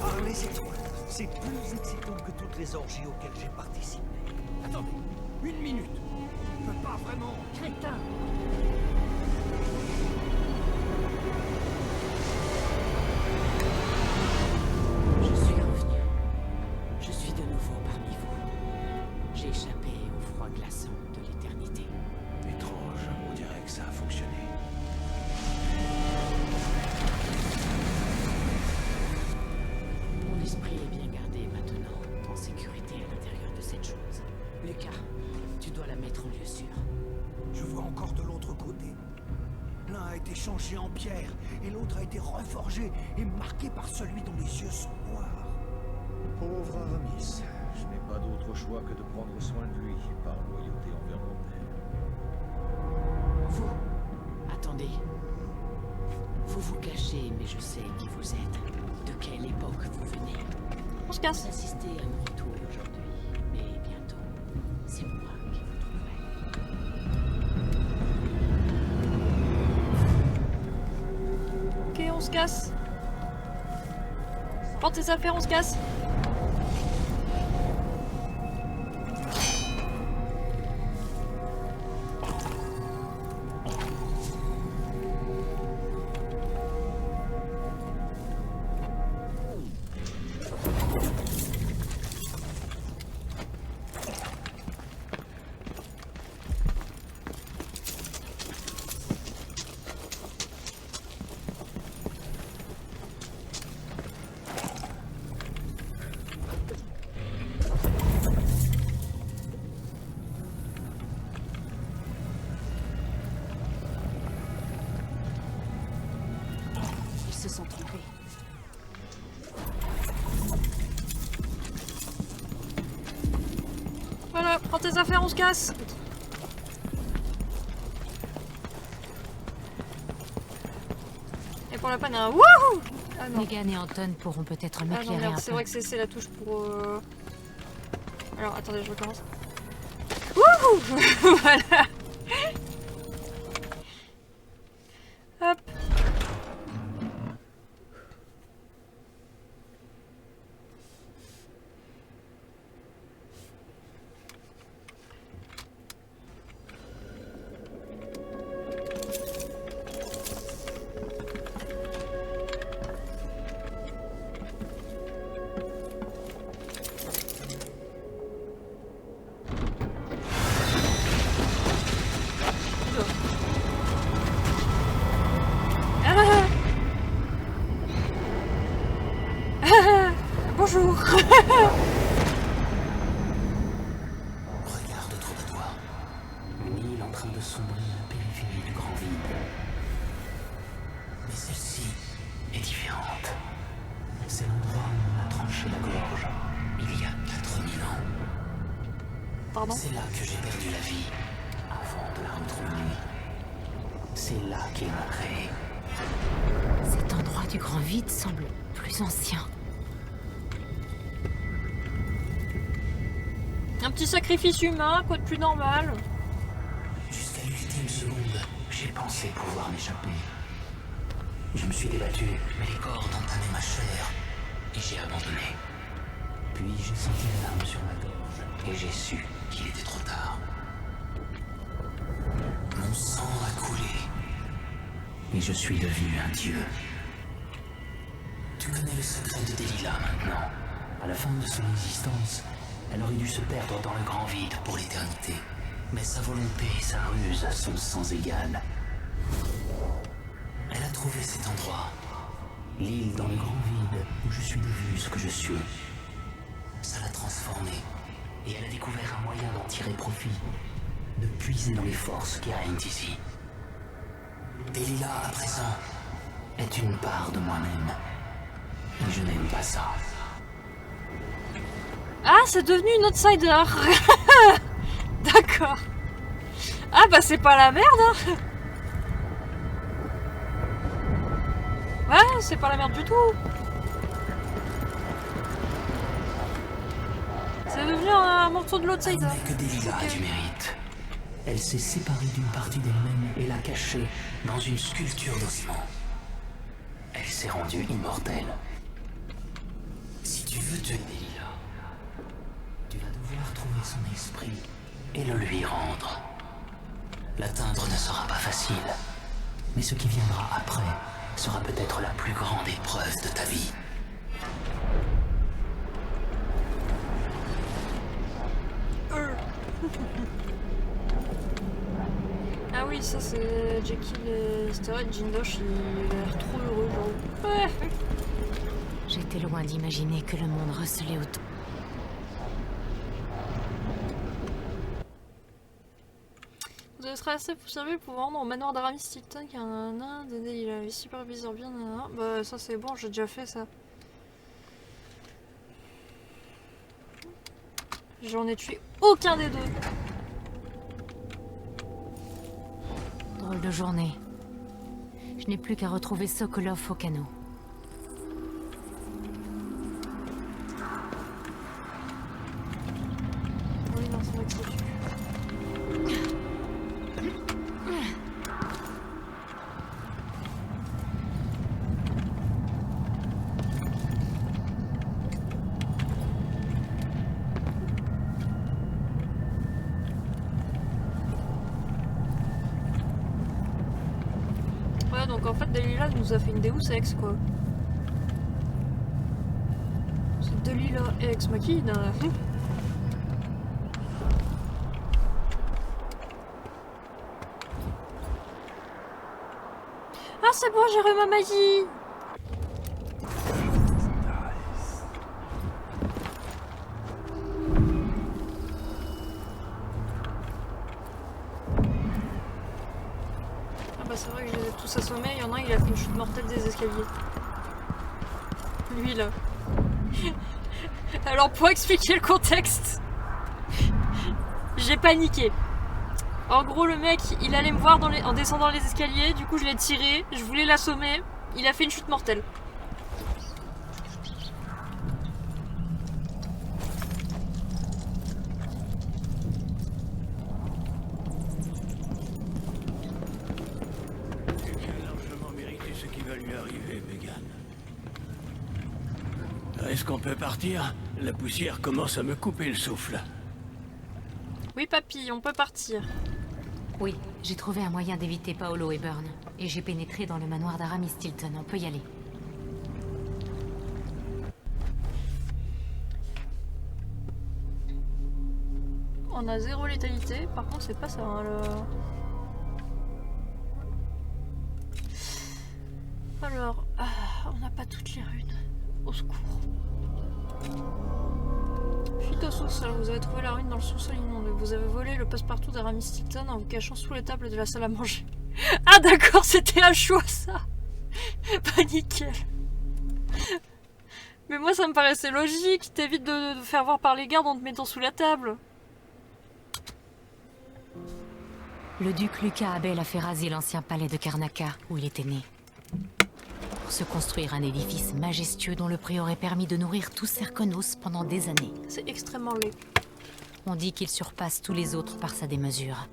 Ah, les étoiles, c'est plus excitant que toutes les orgies auxquelles j'ai participé. Attendez, une minute. Je peux pas vraiment... Crétin! être en lieu sûr. Je vois encore de l'autre côté. L'un a été changé en pierre, et l'autre a été reforgé et marqué par celui dont les yeux sont noirs. Pauvre Aramis, je n'ai pas d'autre choix que de prendre soin de lui, par loyauté envers mon père. Vous, attendez. Vous vous cachez, mais je sais qui vous êtes. De quelle époque vous venez. On se casse. Vous assistez à mon retour aujourd'hui, mais bientôt, c'est moi qui vous trouverai. Ok, on se casse. Prends tes affaires, on se casse. Ils se sont trompés. Voilà, prends tes affaires, on se casse. Et pour la panne, un wouhou. Ah non. Megan et Anton pourront peut-être Ah non, m'éclairer merde, un c'est peu. vrai que c'est la touche pour... Alors, attendez, je recommence. Wouhou. Voilà. Hop. Bonjour. Regarde autour de toi. Une île en train de sombrer à la périphérie du grand vide. Mais celle-ci est différente. C'est l'endroit où on a tranché la gorge, il y a 4000 ans. Pardon? C'est là que j'ai perdu la vie, avant de la retrouver. C'est là qu'ils m'ont créé. Cet endroit du grand vide semble plus ancien. Un petit sacrifice humain, quoi de plus normal. Jusqu'à l'ultime seconde, j'ai pensé pouvoir m'échapper. Je me suis débattu, mais les cordes entamaient ma chair, et j'ai abandonné. Puis j'ai senti une larme sur ma gorge, et j'ai su qu'il était trop tard. Mon sang a coulé, et je suis devenu un dieu. Tu connais le secret de Delilah maintenant. À la fin de son existence, elle aurait dû se perdre dans le grand vide pour l'éternité. Mais sa volonté et sa ruse sont sans égal. Elle a trouvé cet endroit, l'île dans le grand vide où je suis devenu ce que je suis. Ça l'a transformée, et elle a découvert un moyen d'en tirer profit, de puiser dans les forces qui règnent ici. Delilah, à présent, est une part de moi-même, et je n'aime pas ça. Ah, c'est devenu une outsider. D'accord. Ah bah c'est pas la merde, hein. Ouais, c'est pas la merde du tout. C'est devenu un morceau de l'outsider. Admets que Delilah a du mérite. Elle s'est séparée d'une partie d'elle-même et l'a cachée dans une sculpture d'ossements. Elle s'est rendue immortelle. Si tu veux tuer Delilah, tu vas devoir trouver son esprit et le lui rendre. L'atteindre ne sera pas facile, mais ce qui viendra après sera peut-être la plus grande épreuve de ta vie. Ah oui, ça c'est Jekyll et Hyde. Jindosh, il a l'air trop heureux, genre. Ouais. J'étais loin d'imaginer que le monde recelait autant. serait assez poussiéreux pour rendre au manoir d'Aramis Stilton qui a un nain, il a les superviseurs bien. Bah ça c'est bon, j'ai déjà fait ça. J'en ai tué aucun des deux. Drôle de journée. Je n'ai plus qu'à retrouver Sokolov au canot. Oui, non, c'est vrai que c'est sûr. Ouais, donc en fait, Delilah nous a fait une Deus Ex, quoi. C'est Delilah Ex Machina. Ah, c'est bon, j'ai remis ma magie. Ah bah c'est vrai que je les ai tous assommés, il y en a un, il a fait une chute mortelle des escaliers. Lui là. Alors pour expliquer le contexte, j'ai paniqué. En gros le mec il allait me voir en descendant les escaliers, du coup je l'ai tiré, je voulais l'assommer, il a fait une chute mortelle. Est-ce qu'on peut partir? La poussière commence à me couper le souffle. Oui papy, on peut partir. Oui, j'ai trouvé un moyen d'éviter Paolo et Burn. Et j'ai pénétré dans le manoir d'Aramis Stilton. On peut y aller. On a 0 létalité, par contre c'est pas ça hein, Alors, on n'a pas toutes les runes. Au secours. Fuite au sous-sol. Vous avez trouvé la rune dans le sous-sol inondé. Vous avez volé le passe-partout d'Aramis Stilton en vous cachant sous les tables de la salle à manger. Ah d'accord, c'était un choix ça. Pas nickel. Mais moi ça me paraissait logique. T'évites de faire voir par les gardes en te mettant sous la table. Le duc Lucas Abel a fait raser l'ancien palais de Karnaca, où il était né. Pour se construire un édifice majestueux dont le prix aurait permis de nourrir tous Serkonos pendant des années. C'est extrêmement laid. On dit qu'il surpasse tous les autres par sa démesure.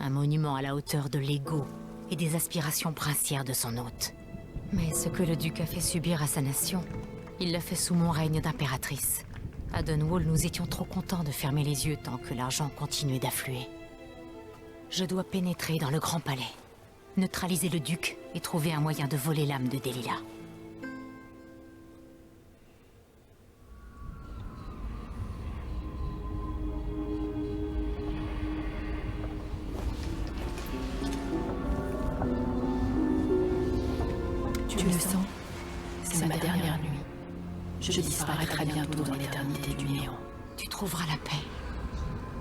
Un monument à la hauteur de l'ego et des aspirations princières de son hôte. Mais ce que le duc a fait subir à sa nation, il l'a fait sous mon règne d'impératrice. À Dunwall, nous étions trop contents de fermer les yeux tant que l'argent continuait d'affluer. Je dois pénétrer dans le grand palais, neutraliser le duc et trouver un moyen de voler l'âme de Delilah. Tu le sens? C'est ma dernière nuit. Je disparaîtrai bientôt dans l'éternité du néant. Tu trouveras la paix.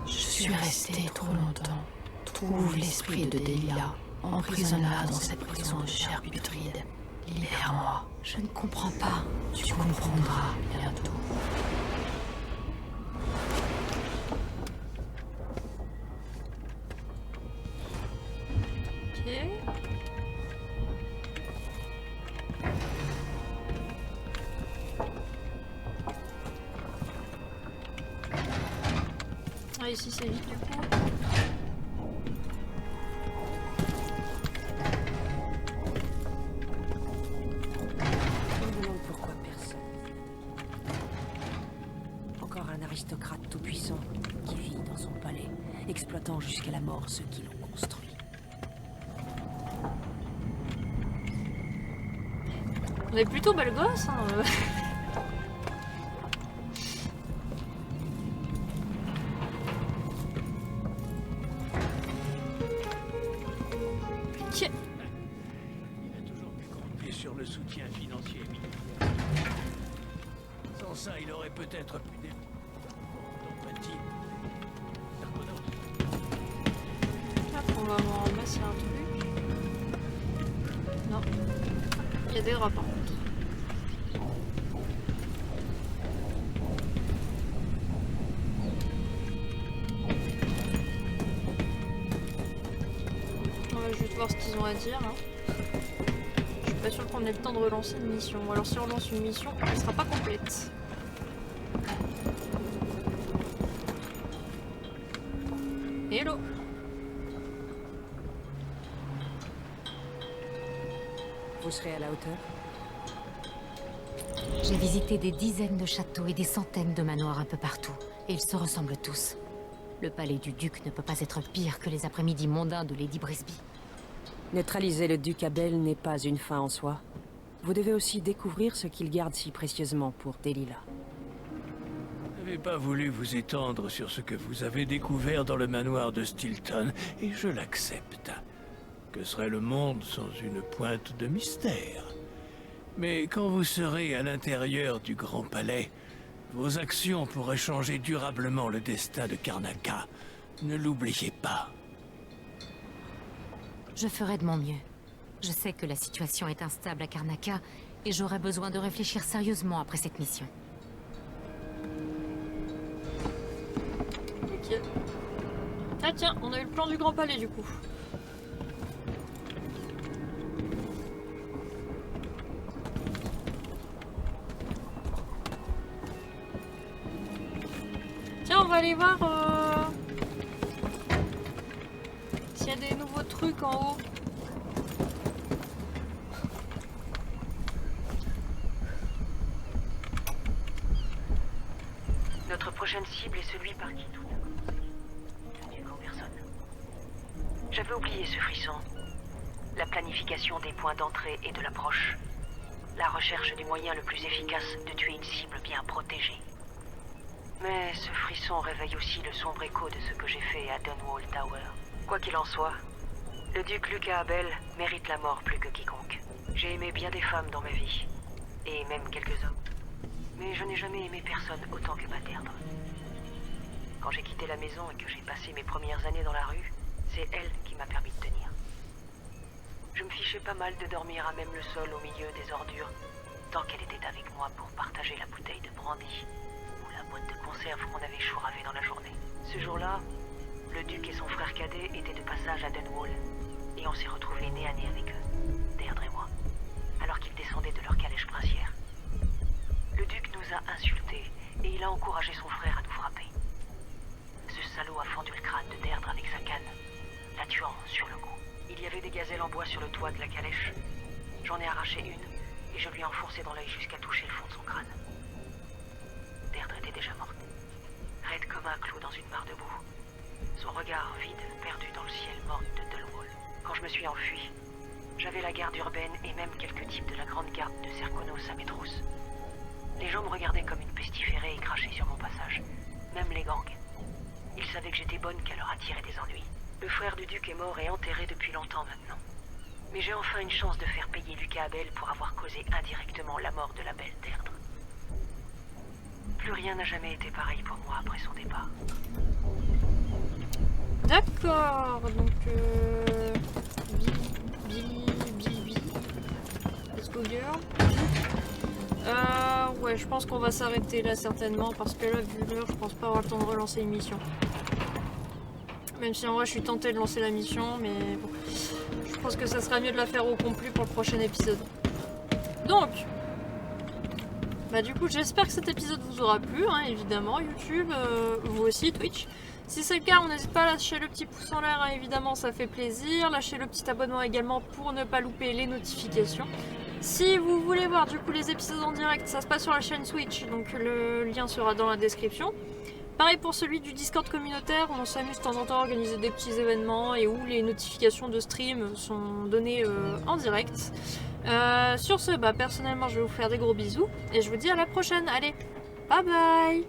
Je suis restée trop longtemps. Trouve l'esprit de Delilah. Emprisonne-la dans cette prison de chair putride. Libère-moi. Je ne comprends pas. Tu comprendras bientôt. Ok. Ah ici c'est vite du coup. Aristocrate tout-puissant qui vit dans son palais, exploitant jusqu'à la mort ceux qui l'ont construit. On est plutôt belle gosse, hein. Ok. Il a toujours pu compter sur le soutien financier militaire. Sans ça, il aurait peut-être pu développer. On va voir en bas s'il y a un truc. Non. Il y a des draps par contre. On va juste voir ce qu'ils ont à dire. Hein. Je suis pas sûre qu'on ait le temps de relancer une mission. Alors si on lance une mission, elle sera pas complète. Hello. Vous serez à la hauteur? J'ai visité des dizaines de châteaux et des centaines de manoirs un peu partout, et ils se ressemblent tous. Le palais du duc ne peut pas être pire que les après-midi mondains de Lady Brisby. Neutraliser le duc Abel n'est pas une fin en soi. Vous devez aussi découvrir ce qu'il garde si précieusement pour Delilah. Je n'avais pas voulu vous étendre sur ce que vous avez découvert dans le manoir de Stilton, et je l'accepte. Que serait le monde sans une pointe de mystère? Mais quand vous serez à l'intérieur du Grand Palais, vos actions pourraient changer durablement le destin de Karnaca. Ne l'oubliez pas. Je ferai de mon mieux. Je sais que la situation est instable à Karnaca, et j'aurai besoin de réfléchir sérieusement après cette mission. Ok. Ah tiens, on a eu le plan du Grand Palais du coup. Tiens, on va aller voir s'il y a des nouveaux trucs en haut. Notre prochaine cible est celui par qui tout le duc en personne. J'avais oublié ce frisson. La planification des points d'entrée et de l'approche. La recherche du moyen le plus efficace de tuer une cible bien protégée. Mais ce frisson réveille aussi le sombre écho de ce que j'ai fait à Dunwall Tower. Quoi qu'il en soit, le duc Luca Abel mérite la mort plus que quiconque. J'ai aimé bien des femmes dans ma vie, et même quelques hommes. Mais je n'ai jamais aimé personne autant que Materdre. Quand j'ai quitté la maison et que j'ai passé mes premières années dans la rue, c'est elle qui m'a permis de tenir. Je me fichais pas mal de dormir à même le sol au milieu des ordures, tant qu'elle était avec moi pour partager la bouteille de brandy ou la boîte de conserve qu'on avait chouravé dans la journée. Ce jour-là, le duc et son frère cadet étaient de passage à Dunwall, et on s'est retrouvés nez à nez avec eux, Deirdre et moi, alors qu'ils descendaient de leur calèche princière. Le duc nous a insultés, et il a encouragé son frère à nous frapper. Ce salaud a fendu le crâne de Deirdre avec sa canne, la tuant sur le coup. Il y avait des gazelles en bois sur le toit de la calèche. J'en ai arraché une, et je lui ai enfoncé dans l'œil jusqu'à toucher le fond de son crâne. Deirdre était déjà morte, raide comme un clou dans une mare de boue. Son regard vide, perdu dans le ciel morne de Dunwall. Quand je me suis enfui, j'avais la garde urbaine et même quelques types de la grande garde de Serkonos à mes trousses. Les gens me regardaient comme une pestiférée et crachaient sur mon passage. Même les gangs. Ils savaient que j'étais bonne qu'à leur attirer des ennuis. Le frère du duc est mort et enterré depuis longtemps maintenant. Mais j'ai enfin une chance de faire payer Luca Abel pour avoir causé indirectement la mort de la belle Deirdre. Plus rien n'a jamais été pareil pour moi après son départ. D'accord, donc Billy. Let's go girl. Ouais, je pense qu'on va s'arrêter là certainement parce que là, vu l'heure, je pense pas avoir le temps de relancer une mission. Même si en vrai, je suis tentée de lancer la mission, mais bon, je pense que ça sera mieux de la faire au complet pour le prochain épisode. Donc, bah du coup, j'espère que cet épisode vous aura plu, hein, évidemment, YouTube, vous aussi, Twitch. Si c'est le cas, on n'hésite pas à lâcher le petit pouce en l'air, hein, évidemment, ça fait plaisir. Lâchez le petit abonnement également pour ne pas louper les notifications. Si vous voulez voir du coup les épisodes en direct, ça se passe sur la chaîne Twitch, donc le lien sera dans la description. Pareil pour celui du Discord communautaire, on s'amuse de temps en temps à organiser des petits événements et où les notifications de stream sont données en direct. Sur ce, bah, personnellement je vais vous faire des gros bisous et je vous dis à la prochaine. Allez, bye bye!